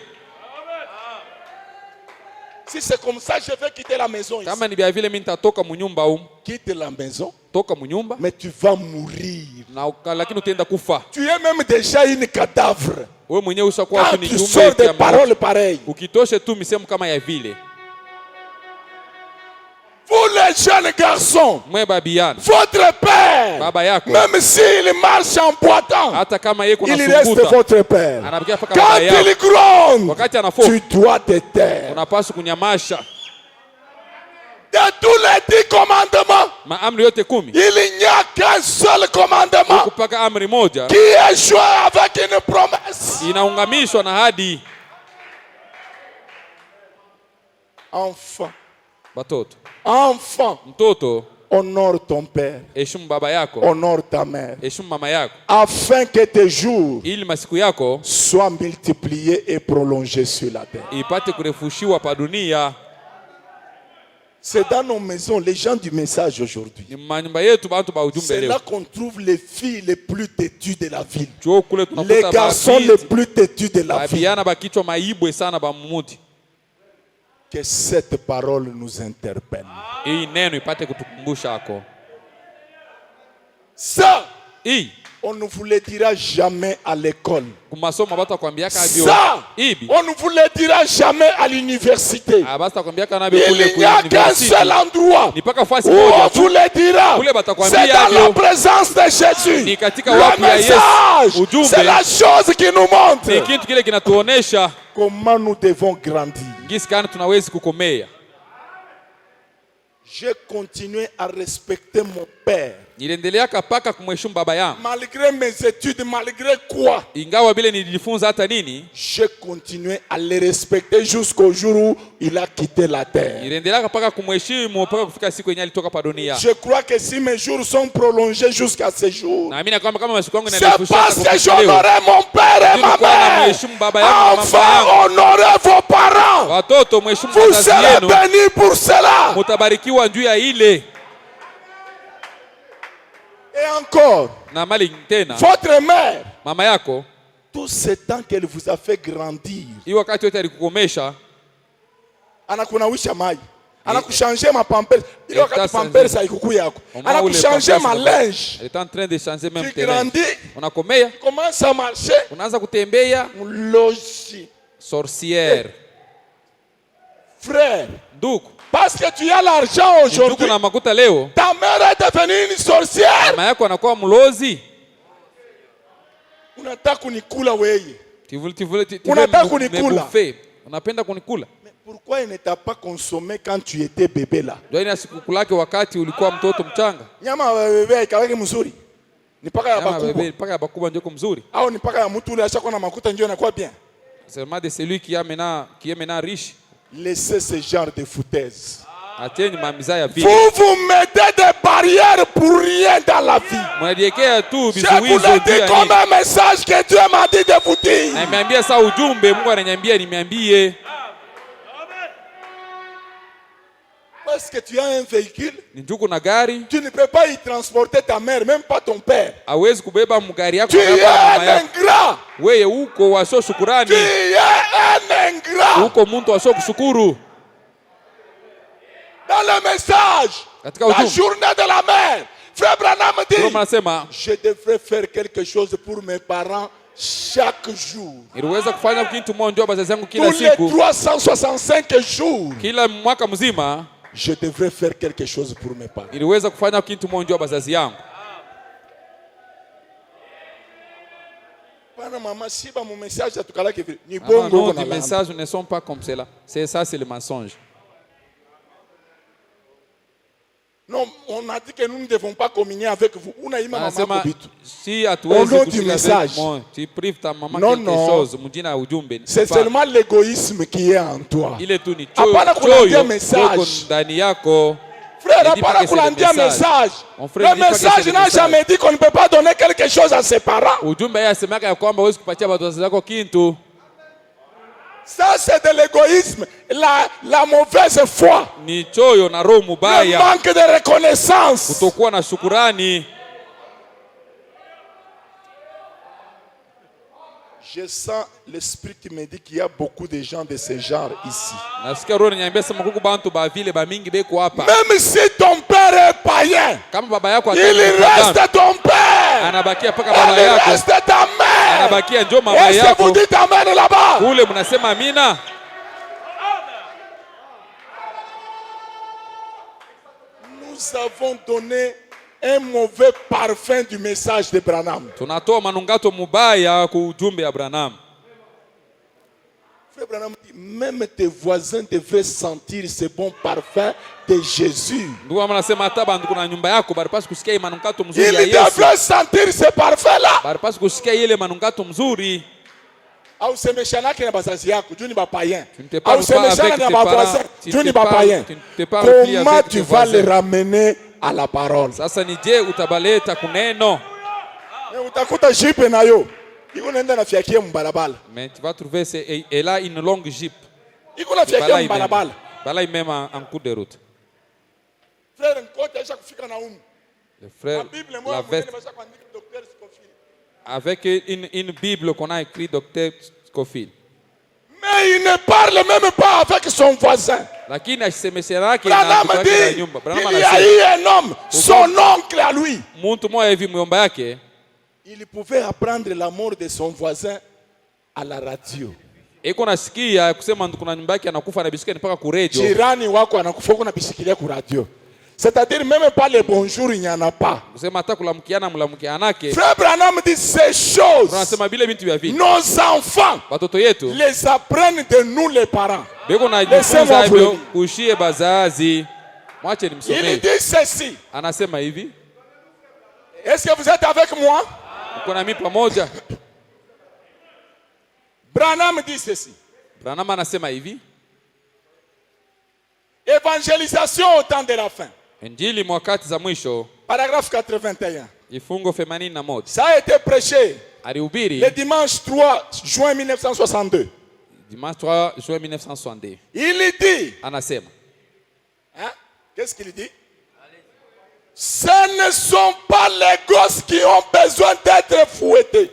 Si c'est comme ça, je vais quitter la maison ici. Kama ni vya vile mimi nitatoka mnyumba huko. Quitte la maison, Toka mnyumba mais tu vas mourir. na lakini utaenda kufa. Tu es même déjà une cadavre. Wewe mwenyewe ushakuwa Quand tu ni tu kiumbe sors des cha mauti. paroles pareilles. Ukitoshe tu misemo kama ya vile. Vous les jeunes garçons, Mwe babiana, votre père, baba yako même s'il marche en boitant, hata kama yeye kuna il reste sunguta votre père. anabakia paka Quand baba yako. il gronde, Wakati anafoka tu dois te taire. unapaswa kunyamasha. De tous les 10 commandements, Maamri yote 10 il n'y a qu'un seul commandement kupaka amri moja qui est joué avec une promesse. inaungamishwa na hadi. Enfant, Batoto, enfant, mtoto, honore ton père, heshimu baba yako, honore ta mère, heshimu mama yako, afin que tes jours ili masiku yako soient multipliés et prolongés sur la terre. ipate kurefushiwa pa dunia. C'est dans nos maisons, les gens du message aujourd'hui. Ni manyumba yetu bantu ba ujumbe C'est leo. là qu'on trouve les filles les plus têtues de la ville. Chuo kule Les tunakuta garçons les babinti, plus têtus de la ville. babiana bakichwa maibwe sana ba mumuti. Que cette parole nous interpelle. Hii neno ipate kutukumbusha hako. Ça, Hii on ne vous le dira jamais à l'école. kumasomo bata kwambiaka nabyo. Ça, Ibi on ne vous le dira jamais à l'université. basta kwambiaka nabyo kule Il n'y a qu'un seul endroit ni paka fasi où moja on tu. vous le dira. Kule batakwambia C'est dans la hivyo. présence de Jésus. Ni katika Le wapi ya Yesu. message, Ujumbe. c'est la chose qui nous montre Ni kitu kile kinatuonesha comment nous devons grandir. ngisi kana tunawezi kukomea. J'ai continué à respecter mon père. Niliendeleaka paka kumheshimu baba yangu. Malgré mes études, malgré quoi, Ingawa vile nilijifunza hata nini, j'ai continué à le respecter jusqu'au jour où il a quitté la terre. niliendeleaka paka kumheshimu paka kufika siku yenyewe alitoka pa dunia. Je crois que si mes jours sont prolongés jusqu'à ce jour, Naamini kwamba kama masiku yangu c'est yanarefusha parce hata que kufika leo. j'honorais mon père et ma Nilikuwa mère. namheshimu baba yangu na mama Enfin, yangu. honorez vos parents. Watoto mheshimu Vous wazazi serez yenu, bénis pour cela. mutabarikiwa juu ya ile Et encore, na mali tena. votre mère, Mama yako tout ce temps qu'elle vous a fait grandir, hii wakati yote alikukomesha, anakunawisha mai, anakuchanger ma pampers. Ile wakati Sasa pampers haikuku yako, anakuchanger ma linge. elle est en train de changer même Tu tes grandis, unakomea, commence à marcher, unaanza kutembea. logi. Sorcière, Frère, ndugu, parce que tu as l'argent ndugu aujourd'hui, na makuta leo, ta mère est devenue une sorcière. mama yako anakuwa mlozi. Unataka kunikula wewe. Tivule Unataka kunikula. unapenda kunikula. Mais pourquoi il ne t'a pas consommé quand tu étais bébé là? Ndio ina siku kulake wakati ulikuwa mtoto mchanga. Nyama ya bébé ikaweke mzuri. Ni paka ya Ama bakubwa. bebe mpaka ya bakubwa ndio mzuri. Au ni paka ya mtu ule ashakuwa na makuta ndio inakuwa bien. Seulement de celui qui est maintenant riche. Laissez ce genre de foutaise. Ateni mamiza ya vie. Vous vous mettez des barrières pour rien dans la vie. Mnadiekea tu Je vous vizuizo l'ai juu dit ya comme nini? un message que Dieu m'a dit de vous dire. Na nimeambia saa ujumbe Mungu ananiambia nimeambie. Parce que tu as un véhicule, Njuku na gari, tu ne peux pas y transporter ta mère, même pas ton père. hawezi kubeba mgari yako Tu es na mama un yako. ingrat. Wewe uko wasio Tu shukurani, es un ingrat. uko mtu wasio kushukuru. Dans le message, Katika la ujumbe journée de la mère, Frère Branham Roma dit, anasema je devrais faire quelque chose pour mes parents chaque jour. iliweza kufanya kitu moja ndio bazazi yangu kila Tous les siku, 365 jours, kila mwaka mzima je devrais faire quelque chose pour mes parents. iliweza kufanya kitu moja ndio bazazi yangu. Pana mama shiba mon message atukala que ni Ah, bongo non, ko les na messages ne sont pas comme cela. C'est ça, c'est le mensonge. Non, on a dit que nous ne devons pas communier avec vous. Unaima mama Anasema kubitu. si Au hatuwezi nom du kushika message. avec moi, tu prives ta maman Non, quelque non. chose, mjina ya ujumbe. C'est Hapana. seulement l'égoïsme qui est en toi. Ile tu ni Hapana kulandia choyo message. iko ndani yako. Frère, Ne dis pas apana que c'est le kulandia message. Mon frère, Le ne dis pas que message c'est le n'a message. jamais dit qu'on ne peut pas donner quelque chose à ses parents. Ujumbe yeye asemaka ya kwamba huwezi kupatia watoto wako kitu. Ça, c'est de l'égoïsme, la mauvaise foi, Ni choyo na roho le mubaya, manque de reconnaissance. kutokuwa na shukurani. Je sens l'esprit qui me dit qu'il y a beaucoup de gens de ce genre ici. Nasikia roho inaniambia sema kuku bantu ba vile ba mingi beko hapa. Même si ton père est païen, Kama baba yako il ataka reste ton père. anabakia paka baba Il yako, reste ta mère. anabakia njo mama Est-ce que vous yako. dites amen là-bas? Kule mnasema amina. Nous avons donné un mauvais parfum du message de Branham. Tunatoa manungato mubaya ku ujumbe ya Branham. Frère Branham dit, même tes voisins devraient sentir ce bon parfum de Jésus. Ndugu wangu anasema hata bandu kuna nyumba yako baripasi kusikia manungato mzuri ya Ils Yesu. devraient sentir ce parfum-là. Baripasi kusikia ile manungato mzuri. Au semeshanake na bazazi yako, juu ni bapayen. Tu ne te parles Au pas avec semeshana tes na parents. bavoisin, Tu juu ne ni te parles- bapayen. tu ne te parles plus Comment avec tu tes vas les voisins. ramener à la parole? Sasa ni je utabaleta kuneno? Utakuta jipe na yo. Iko naenda na fiakie mbalabala. Mais tu vas trouver elle a une longue jeep. Iko na fiakie mbalabala. Balai même en cours de route. Frère Nkote aisha kufika na umu. Le La frère, Bible la moi veste, mwenye basha kuandika Dr. Scofield. avec une Bible qu'on a écrit Dr. Scofield. Mais il ne parle même pas avec son voisin. Lakini asisemeshana yake na Branham mtu wake na dit, nyumba. Branham il y a anasema eu un homme, son oncle à lui. mtu mmoja hivi myomba yake Il pouvait apprendre la mort de son voisin à la radio. iko nasikia kusema kuna nyumba yake anakufa na bisikia mpaka ku radio. Jirani wako anakufa uko nabishikilia ku radio. C'est-à-dire même pas les bonjours, il n'y en a pas. Kusema hata kulamkiana mlamkianake. Frère Branham dit ces choses. Tunasema vile vitu vya vile. Nos enfants Watoto yetu les apprennent de nous les parents. beko na Laissez-moi jifunza vous le hivyo dire. kushie bazazi. Mwache Il nimsomee. dit ceci. Anasema hivi, Est-ce que vous êtes avec moi? uko na mimi pamoja. Branham dit ceci. Branham anasema hivi, Évangélisation au temps de la fin. Injili mwakati za mwisho, Paragraphe 81. kifungo 81. Ça a été prêché Alihubiri le dimanche 3 juin 1962. dimanche 3 juin 1962. Il dit, Anasema, hein? Qu'est-ce qu'il dit? Ce ne sont pas les gosses qui ont besoin d'être fouettés.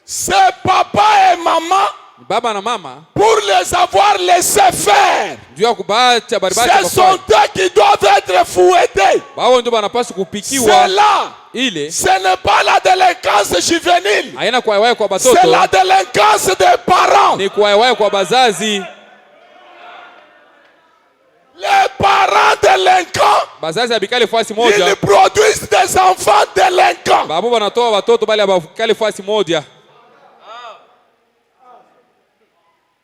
C'est papa et maman baba na mama pour les avoir laissés faire. juu ya kubacha baribaki Ce sont eux qui doivent être fouettés. bao ndio banapaswa kupikiwa. Cela, Ile ce n'est pas la délinquance juvénile. haina kuwaiwai kwa C'est batoto, la délinquance des parents. ni kuwaiwai kwa bazazi. Les parents délinquants, Bazazi abikale fasi moja, ils produisent des enfants délinquants. babu banatoa watoto bali abakale fasi moja.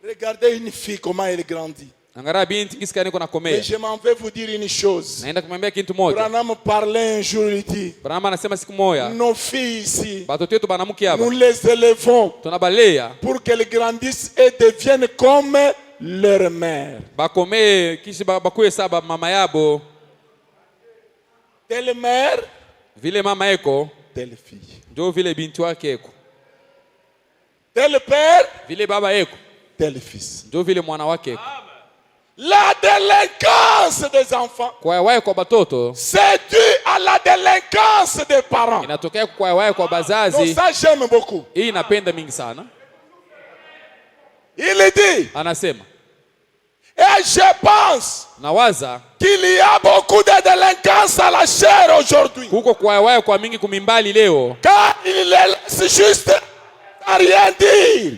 Regardez une fille, comment elle grandit. Angalia binti kisi gani kuna Mais komea. je m'en vais vous dire une chose. Naenda kumwambia kitu moja. Branham parlait un jour, il dit, Branham anasema siku moja, nos filles ici, batoto wetu banamuke hapa nous les élevons tunabalea pour qu'elles grandissent et deviennent comme leur mère. bakomee kishi bakuwe saba mama yabo. Telle mère, Vile mama eko telle fille. ndio vile binti wake eko. Tel père, Vile baba eko tel fils. ndio vile mwana wake eko. La délinquance des enfants, Kwa wae kwa batoto c'est dû à la délinquance des parents. inatokea kwa wae kwa Donc bazazi. ça, j'aime beaucoup. Hii inapenda mingi sana. Il dit, Anasema et je pense nawaza qu'il y a beaucoup de délinquance à la chair aujourd'hui. kuko kwa wae kwa mingi kumimbali leo, Car il laisse juste à rien dire.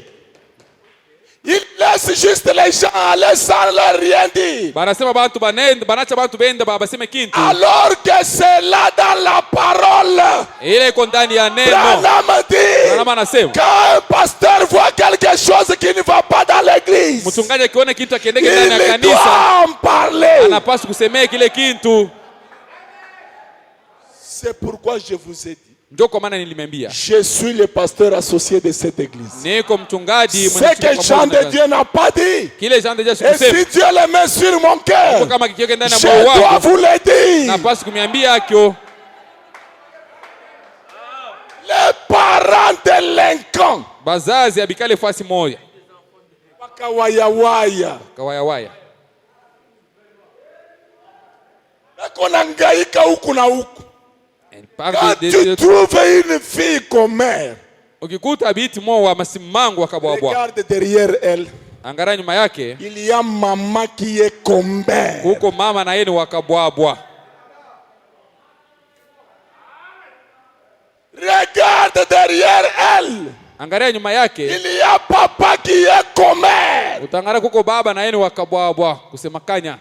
Il laisse juste les gens aller sans leur rien dire. banasema bantu banenda banacha bantu benda baseme kintu Alors que c'est là dans la parole. ile iko ndani ya neno. Branham dit, Branham anasema quand un pasteur voit quelque chose qui ne va pas dans l'église, mchungaji akiona kitu akiendeke il ndani ya doit kanisa en parler. anapaswa kusemea kile kintu. C'est pourquoi je vous ai dit, Ndio kwa maana nilimwambia je suis le pasteur associé de cette église. niko mchungaji Ce que Jean de Dieu n'a pas dit, kile Jean de Dieu et sikusema. si Dieu le met sur mon Kwa cœur, kama kikiweke ndani ya je moyo dois wako vous le dire. napaswa kumwambia akyo. Les parents délinquants, Bazazi abikale fasi moja wakawayawaya, kawayawaya nakonangaika huku na huku. Parle Quand de- tu de- trouves une fille comme mère, ukikuta binti moja masimangu akabwabwa, regarde derrière elle, angalia nyuma yake il y a maman qui est comme mère. huko mama na yeye ni wakabwabwa. Regarde derrière elle, Angalia nyuma yake il y a papa qui est comme mère. utangalia kuko baba na yeye ni wakabwabwa kusema kanya.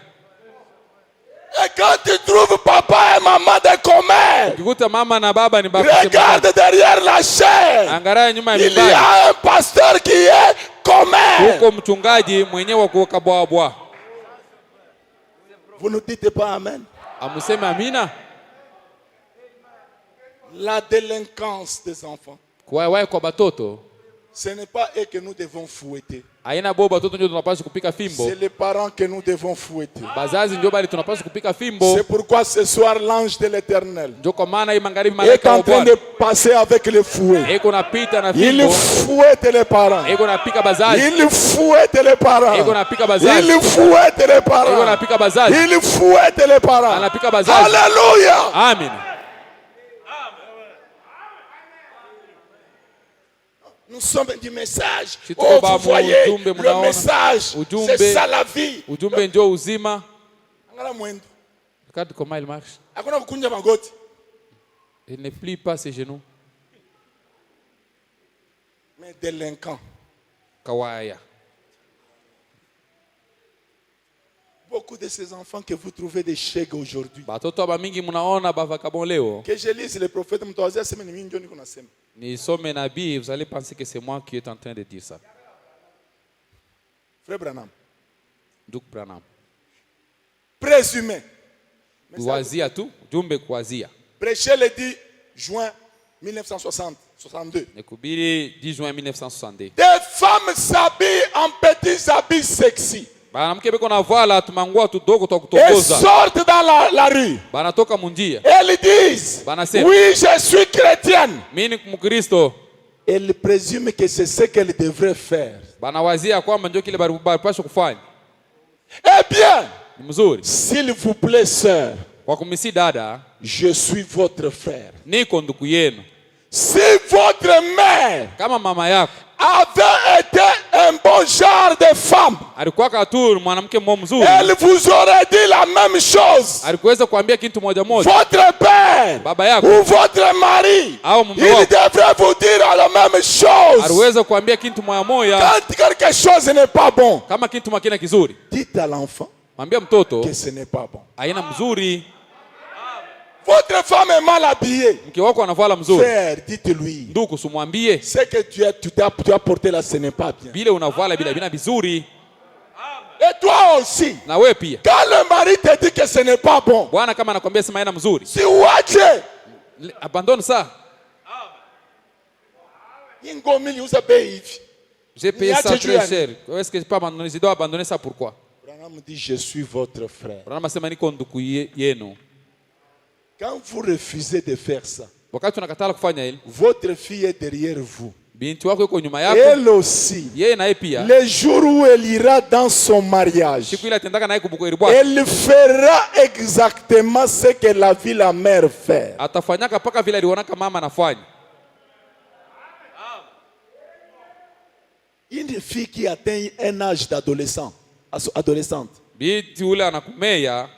Et quand tu trouves papa et maman de comme mère, Ukikuta mama na baba ni baba kusema kanya. regarde derrière la chair, Angalia nyuma ya il y mibali a un pasteur qui est comme mère. huko mchungaji mwenyewe wa kuwakabwabwa. Vous ne dites pas amen. Amuseme amina. La délinquance des enfants, Kwa wae kwa batoto ce n'est pas eux que nous devons fouetter. aina bo batoto ndio tunapaswa kupika fimbo. C'est les parents que nous devons fouetter. Bazazi ndio bali tunapaswa kupika fimbo. C'est pourquoi ce soir l'ange de l'Éternel Ndio kwa maana hii magharibi est malaika wa en train Bwana de passer avec le fouet. eko napita na Il fimbo, fouette les parents. eko napika bazazi, Il fouette les parents. eko napika bazazi, Il fouette les eko parents. napika bazazi. Il fouette les parents. Anapika bazazi. Alléluia. Amen. Nous sommes du message. Si Oh, tuko vous voyez ujumbe le mnaona. message. Ujumbe. C'est ça la vie. Ujumbe ndio uzima. Angalia mwendo. Regarde comment il marche. Hakuna kukunja magoti. Il ne plie pas ses genoux. Mais délinquant. Kawaya. Beaucoup de ces enfants que vous trouvez des chèques aujourd'hui. Batoto ba mingi mnaona bavakabon leo. Que je lise le prophète mtawazia sema ni mimi ndio niko nasema. Ni some nabii, vous allez penser que c'est moi qui est en train de dire ça. Frère Branham. Duke Branham. Présumé. Kuwazia tu, ujumbe kuwazia. Prêcher le 10 juin 1962. Nikubiri 10 juin 1962. Des femmes s'habillent en petits habits sexy. Banamke beko na vala tumangua tudogo twa Elles kutongoza. sortent dans la rue. Banatoka munjia. Elles disent, Banasema, oui, je suis chrétienne. mimi ni Mkristo. Elles présument que c'est ce qu'elles devraient faire. Banawazia kwamba ndio kile baripaswa kufanya. Eh bien, Ni mzuri. s'il vous plaît, sœur, Kwa kumisi dada, je suis votre frère. niko ndugu yenu. Si votre mère Kama mama yako avait été un bon genre de femme, alikuwa tu mwanamke mmoja mzuri, elle vous aurait dit la même chose. alikuweza kuambia kitu moja moja. Votre père Baba yako ou votre mari, au mume il wako devrait vous dire la même chose. aliweza kuambia kitu moja moja. Quand quelque chose n'est pas bon, Kama kitu makina kizuri, dites à l'enfant mwambie mtoto que ce n'est pas bon. aina mzuri. Votre femme est mal habillée. Mke wako anavala mzuri, Frère, dites-lui. ndugu sumwambie Ce que tu as porté là, ce n'est pas bien. vile unavala bila vizuri. Et toi aussi. Na wewe pia. Quand le mari te dit que ce n'est pas bon, Bwana kama anakuambia sema haina mzuri, si uache. abandonne ça. Ingomili usabe hivi. J'ai payé ça Niache très juu cher. Est-ce que je peux abandonner? Je dois abandonner ça pourquoi? Branham dit, je suis votre frère. Branham asema niko ndugu yenu. Quand vous refusez de faire ça, Wakati unakatala kufanya hili, votre fille est derrière vous. binti wako yuko nyuma yako, Elle aussi. yeye naye pia. Le jour où elle ira dans son mariage, Siku ile atendaka naye kubukweri bwake, elle fera exactement ce qu'elle a vu la mère faire. atafanyaka paka vile alionaka mama anafanya. Une fille qui atteint un âge adolescente, Binti ule anakumeya,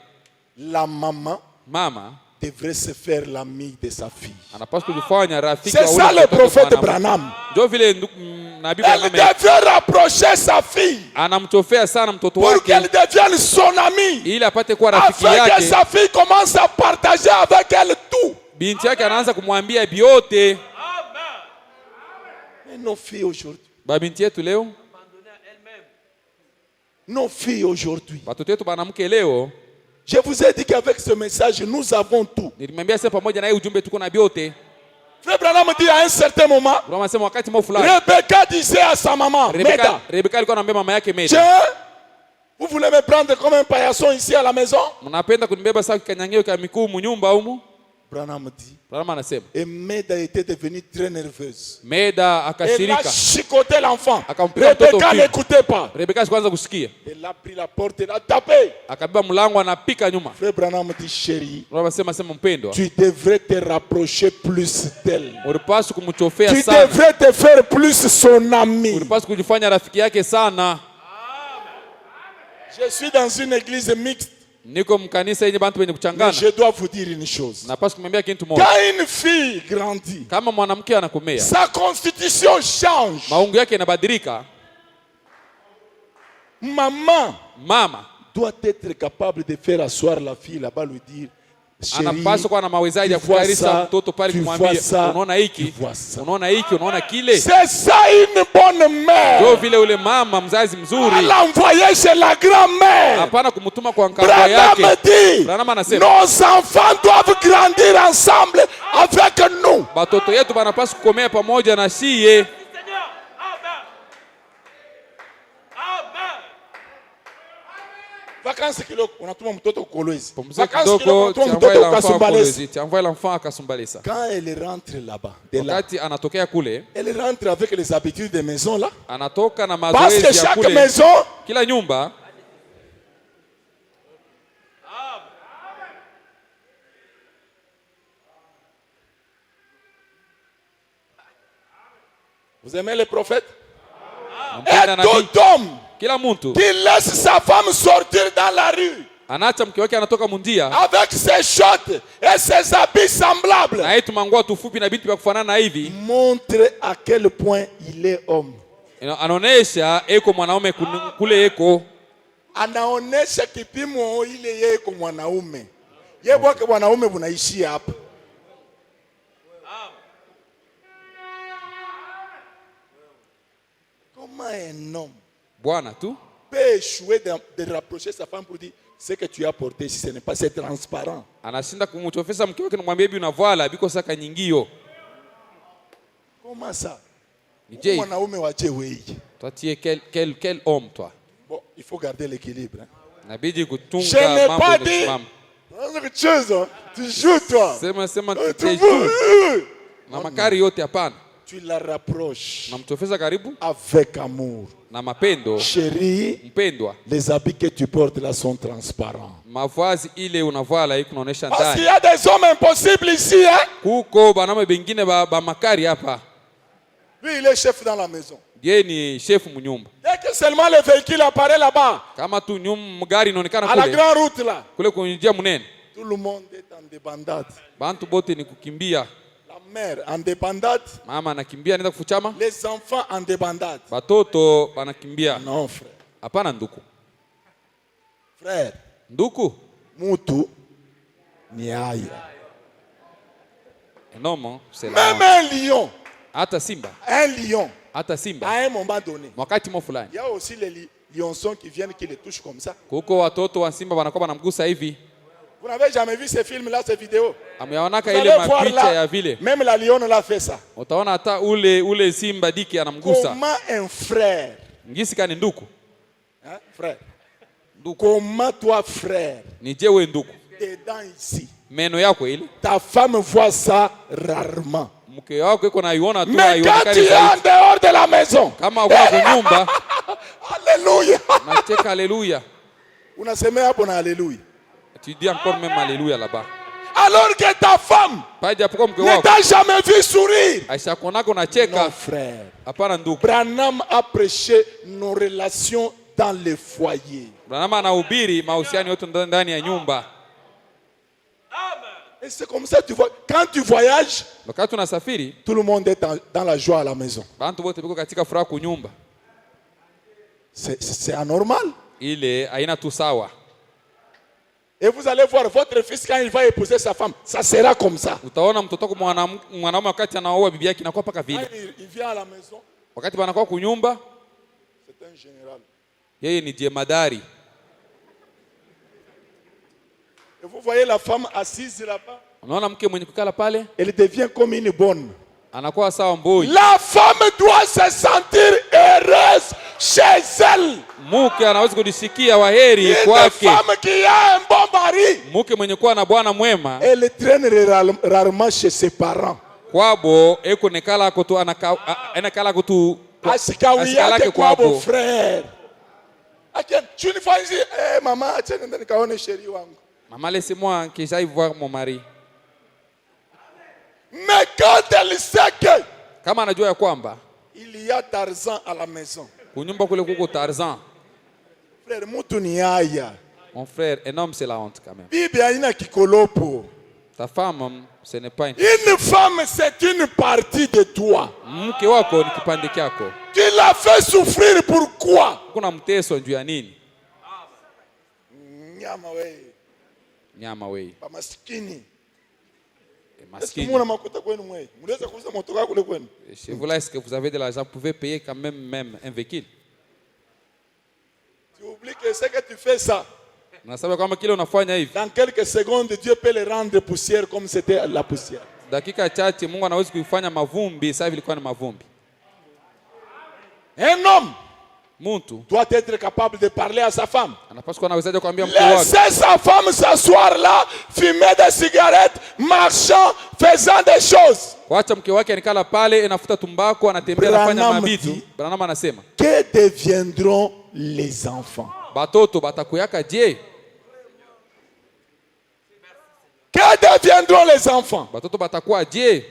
la maman mama devrait se faire l'amie de sa fille. anapaswa kujifanya rafiki C'est wa ule ça le mtoto prophète mwanamke. Branham. Ndio vile nabii Elle Branham devait rapprocher sa fille anamchofea sana mtoto pour qu'elle wake devienne son amie, ili apate kuwa rafiki afin que yake. sa fille commence à partager avec elle tout. Binti yake anaanza kumwambia biote. Mais nos filles aujourd'hui, Babinti yetu leo, nos filles aujourd'hui, watoto wetu banamke leo, je vous ai dit qu'avec ce message, nous avons tout. nilimwambia sasa pamoja na hii ujumbe tuko na biote. Frère Branham dit à un certain moment, Branham anasema wakati mmoja fulani, Rebecca disait à sa maman, Meda, Rebeka alikuwa anambia mama yake Meda, tiens, vous voulez me prendre comme un paillasson ici à la maison? mnapenda kunibeba sasa kikanyangio kwa mikuu munyumba humu? Branham dit, Branham anasema et Meda était devenue très nerveuse. Meda Elle a akashirika, chicoté l'enfant. Akampiga mtoto Rebecca fimbo. n'écoutait pas. Rebeka sikuanza kusikia, Elle a pris la porte, elle a tapé. akabeba mlango anapika nyuma. Frère Branham dit, chérie, Branham anasema mpendwa, tu devrais te rapprocher plus d'elle. ulipaswa kumchofea Tu sana, devrais te faire plus son ami. ulipaswa kujifanya rafiki yake sana. Je suis dans une église mixte. Niko mkanisa yenye bantu wenye Mais kuchangana, je dois vous dire une chose. napaswa kumwambia kitu moja. Quand une fille grandit, Kama mwanamke anakomea, sa constitution change. maungu yake yanabadilika, Maman mama doit être capable de faire asseoir la fille là-bas, lui dire, chérie, anapaswa kuwa na mawezaji ya tu vois kukarisa ça, mtoto pale, tu kumwambia vois ça, unaona hiki, tu vois ça. unaona hiki, unaona kile. c'est ça une bonne mère. Ndio vile ule mama mzazi mzuri, Elle l'envoyer chez la grand-mère. hapana kumtuma kwa nkabwa Branham yake. dit, Branham anasema nos enfants doivent grandir ensemble avec nous. batoto yetu banapaswa kukomea pamoja na siye. Vacances kidogo unatuma mtoto Kolwezi. Pumzika Vacances kidogo, kidogo unatuma tiamvua mtoto l'enfant Kasumbalesa. Kolwezi, tiamvua l'enfant akasumbalesa. Quand elle rentre là-bas, de là, Wakati anatokea kule, elle rentre avec les habitudes des maisons là. anatoka na Parce que mazoezi ya chaque kule. maison, Kila nyumba vous aimez les prophètes? mpenda Et nabii, tout homme kila mtu qui laisse sa femme sortir dans la rue anaacha mke wake anatoka mundia avec ses shorts et ses habits semblables na yetu mangoa tufupi na vitu vya kufanana na hivi, montre à quel point il est homme. anaonesha eko mwanaume kule eko. Anaonesha kipimo ile yeye kwa mwanaume. Yeye bwake mwanaume bunaishia hapa. Comment un homme Bwana tu peut échouer de rapprocher sa femme pour dire ce que tu as porté si ce n'est pas, c'est transparent. anashinda kumchofesa mke wake, namwambia hivi unavala biko saka nyingio. Comment ça? Ni je, Mwanaume wache wei. toi tu es quel homme toi? Bon, il faut garder l'équilibre. Hein? Inabidi Je kutunga n'ai mambo pas yenye dit kusimama. quelque chose. Hein? Tu joues toi. Sema Tu tutei veux. na makari yote hapana. Tu la rapproches Namchofesa karibu avec amour. na mapendo. Chérie, Mpendwa, les habits que tu portes là sont transparents. mavazi ile unavala iko naonesha Parce qu'il y ndani. a des hommes impossibles ici. Hein? Kuko banaume bengine ba makari hapa. Lui, il est chef dans la maison. Yeye ni chef mnyumba. Dès que seulement le véhicule apparaît là-bas, Kama tu gari inaonekana à la kule grande route là, kule kwenye njia mnene, tout le monde est en débandade. bantu bote ni kukimbia. La mère en débandade, Mama anakimbia anaenda kufuchama, les enfants en débandade. batoto banakimbia. Non, frère. Hapana nduku, Frère, nduku Moutou, ni aïe. enomo c'est Même la un lion, hata simba, un lion, hata simba à un moment donné, wakati mo fulani il y a aussi lionçons qui viennent, qui les touchent comme ça. Kuko watoto wa simba wanakuwa wanamgusa hivi. Vous n'avez jamais vu ces films-là, ces vidéos? Ameonaka Vous ile allez voir mapicha ya là, vile. même la lionne l'a fait ça. Utaona hata ule simba diki anamgusa. Comment un frère, Ngisi kani nduku. hein, frère, Nduku. comment toi, frère, Ni je we nduku. tes dents ici, Meno yako ile. ta femme voit ça rarement. Mke wako iko na iona tu Mais quand haionekani tu es en zaidi. dehors de la maison, Kama uko kunyumba, alléluia. nacheka haleluya. Unasemea hapo na alléluia. Tu dis encore même alléluia là-bas. Alors que ta femme Pas japokuwa mke ne wako t'a jamais vu sourire. Aisha konako Non, nacheka. frère. Hapana nduku. Branham a prêché nos relations dans les foyers. Branham anahubiri mahusiano yote ndani ya nyumba. Et c'est comme ça, tu vois, quand tu voyages, Wakati unasafiri, tout le monde est dans la joie à la maison. bantu wote biko katika furaha kunyumba. C'est anormal. Ile haina tu sawa. Et vous allez voir votre fils quand il va épouser sa femme, ça sera comme ça. Utaona mtoto wako mwanaume wakati anaoa bibi yake inakuwa paka Quand vile. il vient à la maison, Wakati wanakuwa kunyumba, c'est un général. yeye ni jemadari. Et vous voyez la femme assise là-bas, Unaona mke mwenye kukala pale, elle devient comme une bonne. anakuwa sawa mboi. La femme doit se sentir heureuse chez elle. Mke anaweza kujisikia waheri Une kwake. femme qui a un bon mari, Mke mwenye kuwa na bwana mwema, elle traîne rarement chez ses parents. kwabo eko nekala ko tu anakala ko tu Asikawiyake kwabo frère. Acha tu ni fanzi mama acha nenda nikaone sheri wangu. Maman, laissez-moi que j'aille voir mon mari. Mais quand elle sait que Kama anajua ya kwamba il y a Tarzan à la maison. kunyumba kule kuko Tarzan, Frère mutu ni haya. mon frère, un homme c'est la honte quand même. Bibi haina kikolopo. Ta femme, ce n'est pas une... Une femme c'est une partie de toi. Mke wako ni kipande kyako. Tu l'as fait souffrir pourquoi? Kuna mteso juu ya nini? Nyama wewe. Nyama wei. Pa maskini. Est-ce que Maskini. muna makuta kwenu mwe? Mnaweza kuuza motoka kule kwenu? Chez vous là, est-ce que vous avez de l'argent? Vous pouvez payer quand même un véhicule. Tu oublies que ce que tu fais ça. Unasema kwamba kile unafanya hivi, Dans quelques secondes, Dieu peut le rendre poussière comme c'était la poussière. dakika chache Mungu anaweza kuifanya mavumbi, sasa hivi ilikuwa ni mavumbi. Un homme Mtu doit être capable de parler à sa femme. anapaswa kuwa anawezaje kuambia mke wake, Laissez sa femme s'asseoir là, fumer des cigarettes, marchant, faisant des choses. kuacha mke wake anikala pale anafuta tumbako, anatembea anafanya Branham mabitu. dit- Branham anasema, Que deviendront les enfants? batoto batakuyaka je? Que deviendront les enfants? Batoto batakuwa je?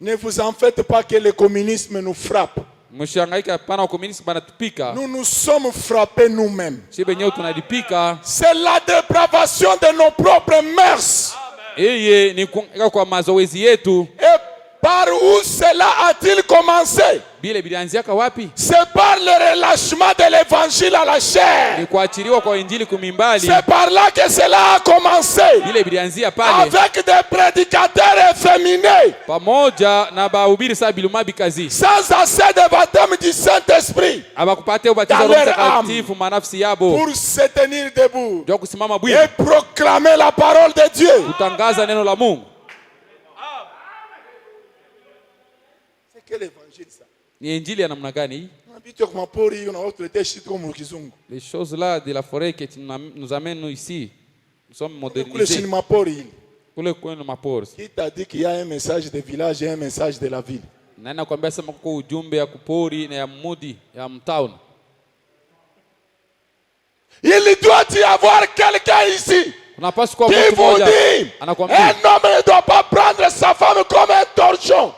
Ne vous en faites pas que le communisme nous frappe. Mshangaika pana communist banatupika. Nous nous sommes frappés nous-mêmes. Sisi benyewe tunalipika. C'est la dépravation de nos propres mœurs. Yeye ni kuangaika kwa mazoezi yetu. Et par où cela a-t-il commencé? Bile bilianziaka wapi? C'est par le relâchement de l'évangile à la Ni chair. kuachiliwa kwa injili kumimbali. C'est par là que cela a commencé. Bile bilianzia pale Avec des prédicateurs efféminés, pamoja na bahubiri saa biluma bikazi. sans assez de baptême du Saint-Esprit, Abakupate ubatizo wa Dans Roho leur Mtakatifu manafsi yabo. pour se tenir debout Ndio kusimama et bwili. proclamer la parole de Dieu. Kutangaza neno la Mungu. C'est quel évangile ça? Ni injili ya namna gani hii? Les choses là de la forêt que tu nous amènes nous ici. Nous sommes modernisés. Kule kwenu mapori. Qui t'a dit qu'il y a un message de village et un message de la ville? Na nakwambia sema kuko ujumbe ya kupori na ya mudi ya mtown. Il doit y avoir quelqu'un ici Unapaswa kwa qui mtu vous mmoja dit un anakwambia homme ne doit pas prendre sa femme comme un torchon.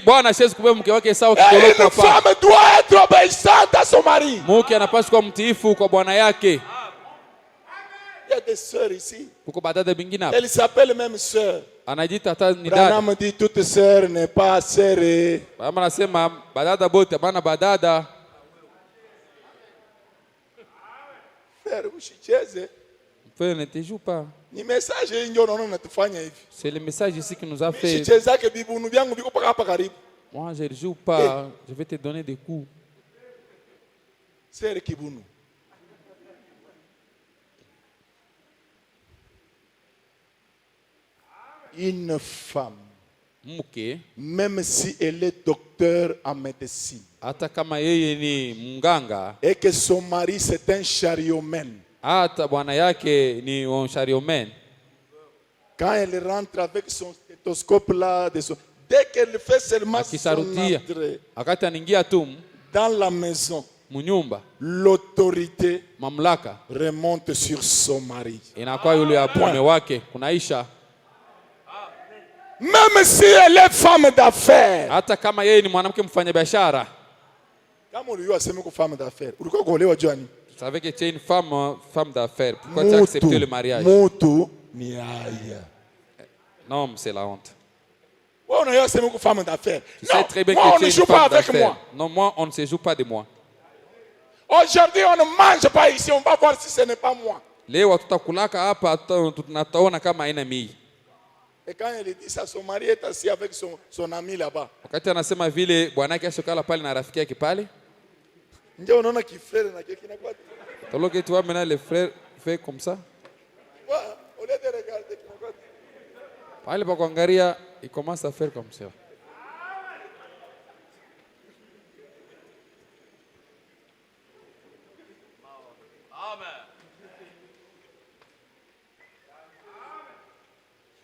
bwana siwezi kubeba mke wake sawa Et kitoloko une hapa. femme doit être obéissante à son mari. Mke anapaswa kuwa mtiifu kwa bwana yake. Il y a des sœurs ici. Kuko badada bingine hapa. Elles s'appellent même sœurs. Anajiita hata ni dada. Branham dit toute sœur n'est pas sœur. Mama anasema badada bote bana badada. Frère, usicheze. Frère, ne te joue pas. Ni message hii ndio unaona natufanya hivi. C'est le message ici qui nous a fait. Usichezake bibunu vyangu viko paka hapa karibu. Moi, je ne joue pas. Je vais te donner des coups. Sœur Kibunu. Une femme, même si elle est docteur en médecine, hata kama yeye ni mganga, et que son mari c'est un chariotman, hata bwana yake ni chariotman, quand elle rentre avec son stéthoscope là, dès qu'elle fait seulement son entrée akati anaingia tu dans la maison, munyumba, l'autorité mamlaka remonte sur son mari. Inakuwa yule mume wake kunaisha. Même si elle est femme d'affaires. Hata kama yeye ni mwanamke mfanyabiashara. Kama uliyua sema kwa femme d'affaires, ulikuwa kuolewa jani? Vous savez que tu es une femme d'affaires. Pourquoi tu as accepté le mariage? Mutu ni haya. Non, c'est la honte. Ouais, on a sema kwa femme d'affaires. Tu sais très bien que tu es une femme d'affaires. Non, moi, on ne se joue pas de moi. Aujourd'hui, on ne mange pas ici. On va voir si ce n'est pas moi. Leo tutakulaka hapa tunataona kama haina mimi. Et quand elle dit ça, son mari est assis avec son ami là-bas. Wakati anasema vile bwana yake ashokala pale na rafiki yake pale. Ndio unaona kifrère na kile kinakuwa. Toloke tu vois maintenant les frères fait comme ça. Ouais, au lieu de regarder kinakuwa. Pale pa kuangalia, il commence à faire comme ça.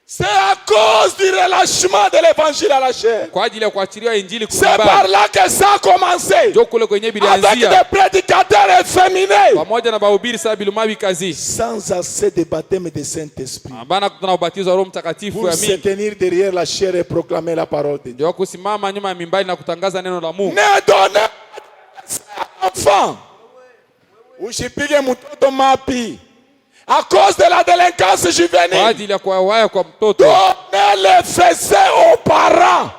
C'est à cause du relâchement de l'évangile à la chair. C'est par là que ça a commencé. Avec des prédicateurs efféminés. Sans assez de baptême de Saint-Esprit. Pour se tenir derrière la chair et proclamer la parole de Dieu. Ne donnez pas enfant. Ushipige mtoto mapi. À cause de la délinquance juvénile, donnez les fessées aux parents.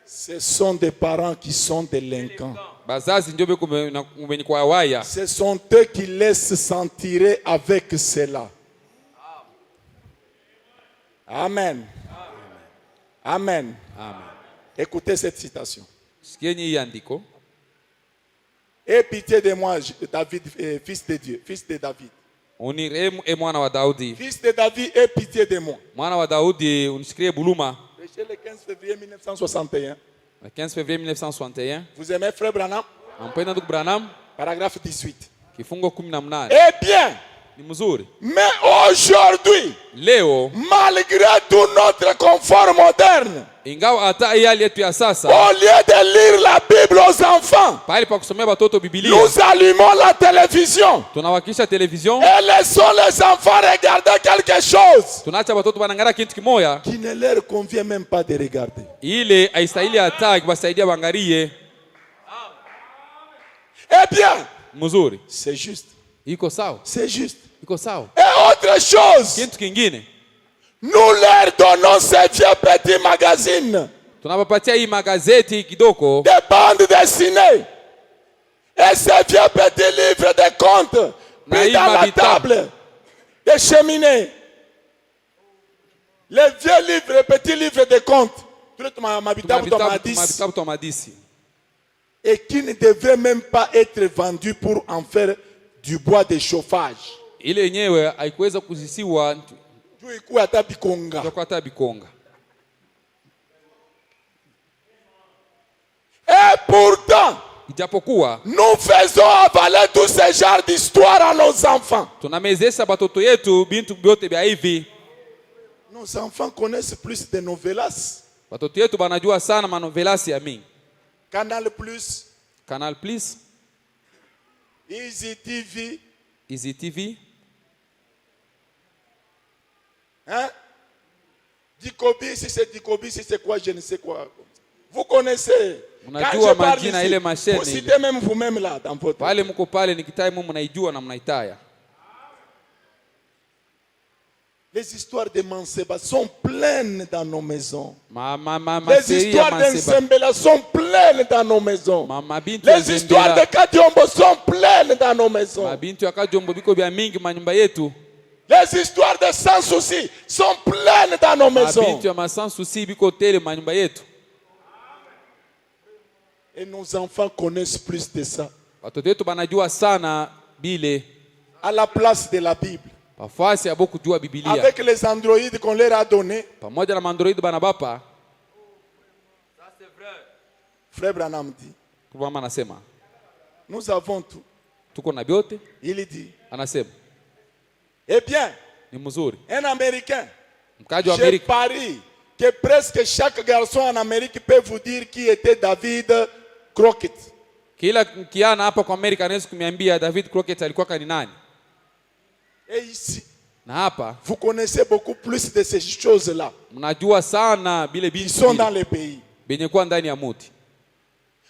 Ce sont des parents qui sont délinquants. Ce sont eux qui laissent s'en tirer avec cela. Amen. Amen. Écoutez cette citation. Aie pitié de moi, David, fils de Dieu, fils de David. Fils de David, aie pitié de moi. Prêchez le 15 février 1961. Le 15 février 1961. Vous aimez Frère Branham? Paragraphe 18. Eh bien, mais aujourd'hui, malgré tout notre confort moderne, au lieu de lire la Bible aux enfants, nous allumons la télévision et laissons les enfants regarder quelque chose qui ne leur convient même pas de regarder. Eh bien, c'est juste. C'est juste. Et autre chose, nous leur donnons ces vieux petits magazines, des bandes dessinées et ces vieux petits livres de contes pris dans la table des cheminées. Les vieux livres, les petits livres de contes, et qui ne devraient même pas être vendus pour en faire du bois de chauffage. Et pourtant, nous faisons avaler tous ces genres d'histoires à nos enfants. Nos enfants connaissent plus de novelas. Canal Plus. Easy TV. Hein? Dikobi, si c'est Dikobi, si c'est quoi, je ne sais quoi. Vous connaissez. Quand je parle ici, vous citez même vous-même là dans votre... Les histoires d'émancipation sont pleines dans nos maisons. Les histoires d'Ensembela sont pleines dans nos maisons. Les histoires de Kadiombo sont pleines dans nos maisons. Les histoires de Sans Souci sont pleines dans nos maisons. Et nos enfants connaissent plus de ça. Watoto wetu banajua sana bile. À la place de la Bible. Pafasi abo kujua Biblia. Avec les androïdes qu'on leur a donné. Pamoja na android banabapa. Ça c'est vrai. Frère Branham dit. Mama anasema. Nous avons tout. Tuko na vyote. Il dit. Anasema. Eh bien. Ni mzuri. Un Américain. Mkaji wa Amerika. Je parie que presque chaque garçon en Amérique peut vous dire qui était David Crockett. Kila kiana hapa kwa Amerika anaweza kuniambia David Crockett alikuwa ni nani? Et ici, na hapa vous connaissez beaucoup plus de ces choses-là. Mnajua sana bile binti. Ils sont dans les pays. Benye kwa ndani ya muti.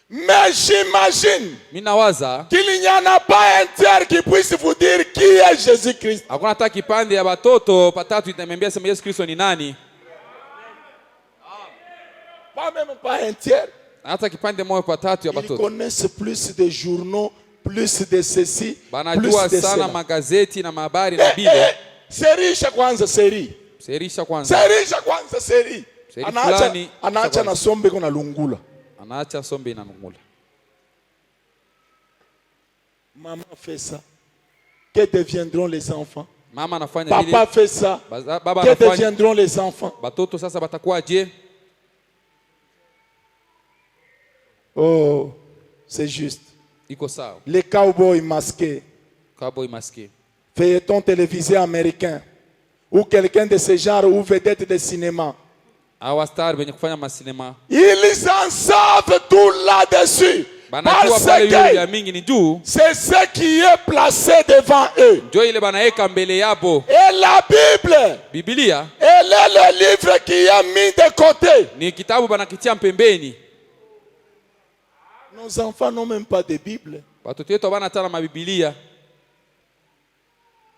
Mais j'imagine minawaza qu'il n'y en a pas un tiers qui puisse vous dire qui est Jésus-Christ. Hakuna hata kipande ya batoto patatu itamwambia sema Yesu Kristo ni nani. Pas un tiers. Hata kipande moja patatu ya batoto. Ils connaissent plus de journaux, plus de ceci, banajua plus sana magazeti na habari na bile. Serisha kwanza seri. Serisha kwanza. Serisha kwanza seri. Anaacha na sombe kuna lungula. Anaacha sombe na lungula. Maman fait ça. Que deviendront les enfants? Mama anafanya vile. Papa fait ça. Baba que deviendront les enfants? Batoto sasa batakuwa je? Oh, c'est juste. Iko sawa. Les cowboys masqués. Cowboy masqué. Feuilleton télévisé américain. Ou quelqu'un de ce genre ou vedette de cinéma. Awastar benye kufanya masinema. Ils en savent tout là-dessus. Parce que c'est ce qui est placé devant eux. Et la Bible, elle est le livre qui est mis de côté. Nos enfants n'ont même pas de Bible.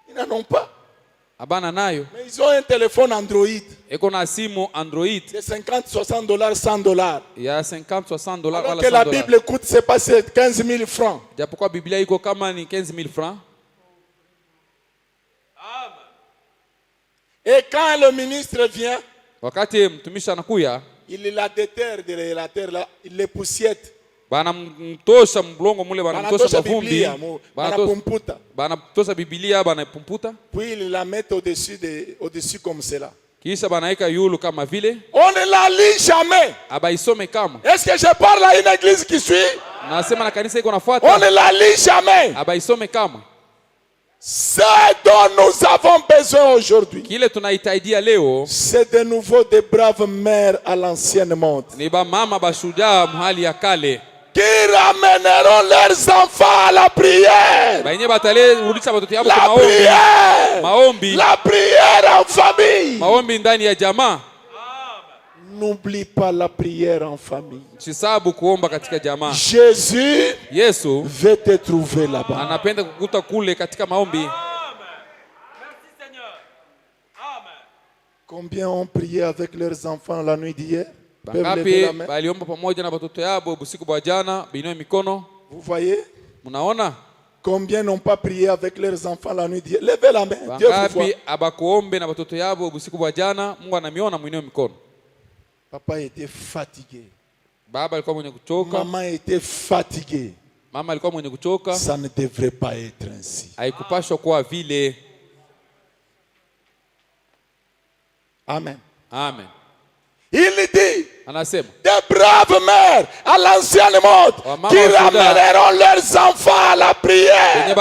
Ils n'en ont pas. Mais ils ont un téléphone Android. De 50, 60 dollars, 100 dollars. Alors que la Bible coûte, c'est pas 15 000 francs. Et quand le ministre vient, il la déterre de la terre, là, il les poussiette. Banamtosha mblongo mule banamtosha mavumbi banatosha Biblia banapumputa puis il la met au-dessus comme cela. Kisha banaika yulu kama vile on ne la lit jamais. Abaisome kama. Est-ce que je parle à une église qui suit? Nasema na kanisa iko nafuata. On ne la lit jamais. Abaisome kama. Ce dont nous avons besoin aujourd'hui, kile tunahitaji leo, c'est de nouveau des braves mères à l'ancienne mode. Ni ba mama bashujaa mahali ya kale. Qui ramèneront leurs enfants à la prière. La prière en famille. N'oublie pas la prière en famille. Jésus veut te trouver là-bas. Combien ont prié avec leurs enfants la nuit d'hier? Vous voyez? Combien n'ont pas prié avec leurs enfants la nuit d'hier? Levez la main. Dieu vous voit. Papa était fatigué. Maman était fatiguée. Ça ne devrait pas être ainsi. Amen. Amen. Il dit des braves mères à l'ancienne mode qui ramèneront leurs enfants à la prière. Le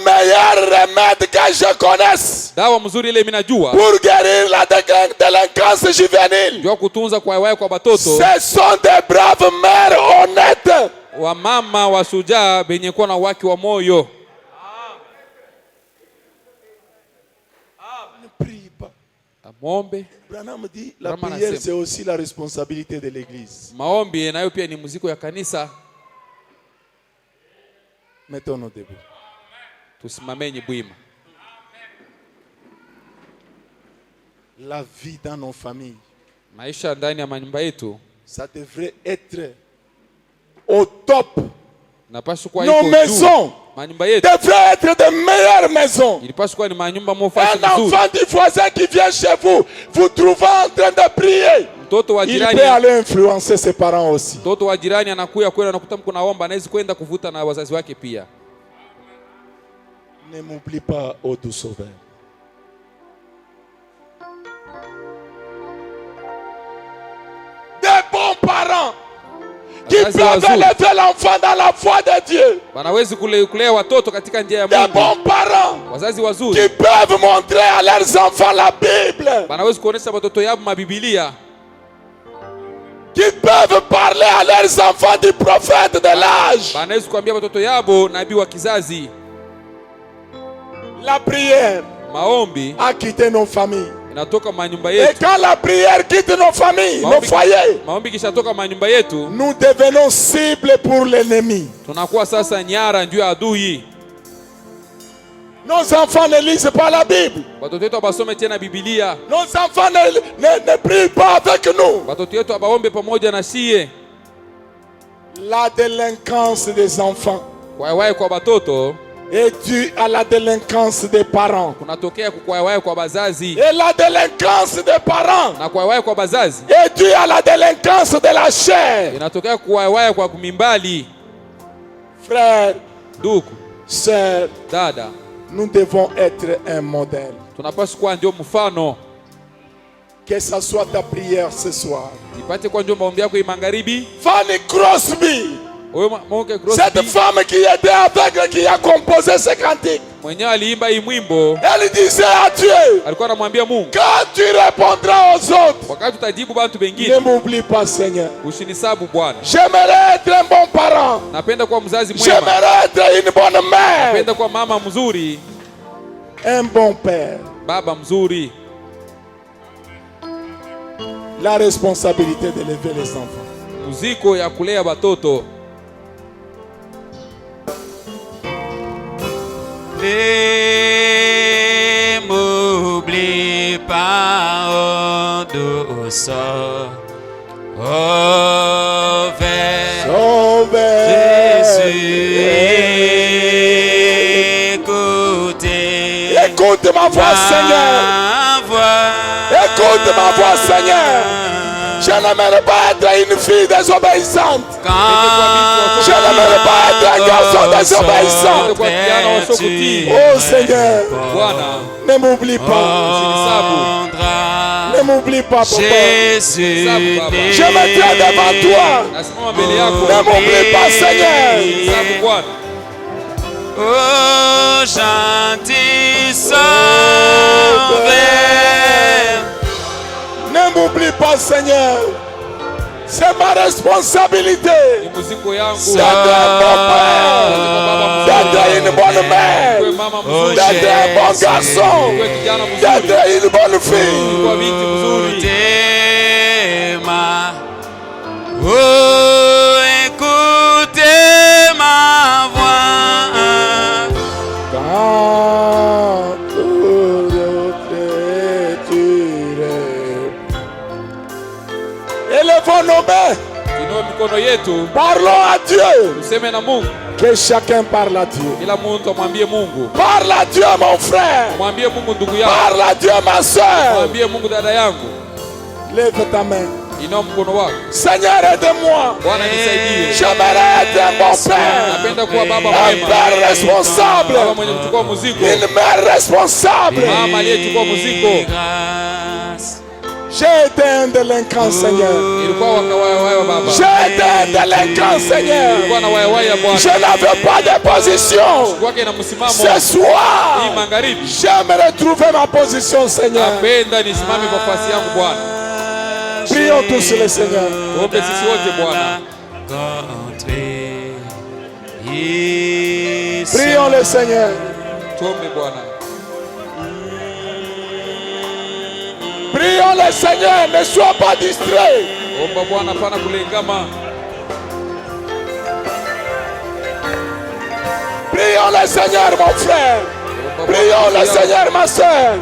meilleur remède que je connaisse pour guérir la délinquance juvénile, ce sont des braves mères honnêtes. Branham dit la prière c'est aussi la responsabilité de l'église. Mettons-nous debout. La vie dans nos familles, ça devrait être au top. Nos maisons devraient être de meilleures maisons. Un enfant du voisin qui vient chez vous, vous trouvez en train de prier. Il peut aller influencer ses parents aussi. Mtoto wa jirani anakuja kwenda anakuta mko naomba, anaweza kwenda kuvuta na wazazi wake pia. Ne m'oublie pas, ô doux Sauveur. Des bons parents qui peuvent élever l'enfant dans la foi de Dieu. Des bons parents qui peuvent montrer à leurs enfants la Bible. Qui peuvent parler à leurs enfants du prophète de l'âge. La prière a quitté nos familles. Et quand la prière quitte nos familles, nos foyers, nous devenons cibles pour l'ennemi. Nos enfants ne lisent pas la Bible. Nos enfants ne prient pas avec nous. La délinquance des enfants est due à la délinquance des parents. Et la délinquance des parents est due à la délinquance de la chair. Frères, sœurs, nous devons être un modèle. Que ce soit ta prière ce soir. Fanny Crosby, cette femme qui était aveugle, qui a composé ce cantique, elle disait à Dieu, quand tu répondras aux autres, ne m'oublie pas, Seigneur. J'aimerais être un bon parent. J'aimerais être une bonne mère, un bon père. La responsabilité d'élever les enfants. Ne m'oublie pas, oh douce, oh Sauveur Jésus, écoute ma voix, Seigneur. Écoute ma voix, Seigneur. Je n'aimerais pas être une fille désobéissante. Je n'aimerais pas être un garçon désobéissant. Oh Seigneur, ne m'oublie pas. Ne m'oublie pas, papa. Je me tiens devant toi. Ne m'oublie pas, Seigneur. Oh gentil Sauveur, ne m'oublie pas, Seigneur. C'est ma responsabilité d'être un bon père, d'être une bonne mère, d'être un bon garçon, d'être une bonne fille. Écoutez ma voix. Élevons nos mains. Parlons à Dieu. Que chacun parle à Dieu. Parle à Dieu, mon frère. Parle à Dieu, ma soeur. Lève ta main. Seigneur, aide-moi. J'aimerais être un bon père, un père responsable, une mère responsable. J'ai été un délinquant, Seigneur. J'ai été un délinquant, Seigneur. Je n'avais pas de position. Ce soir, j'aimerais trouver ma position, Seigneur. Prions tous le Seigneur. Prions le Seigneur. Prions le Seigneur, ne sois pas distrait. Prions le Seigneur, mon frère. Prions le Seigneur, ma soeur.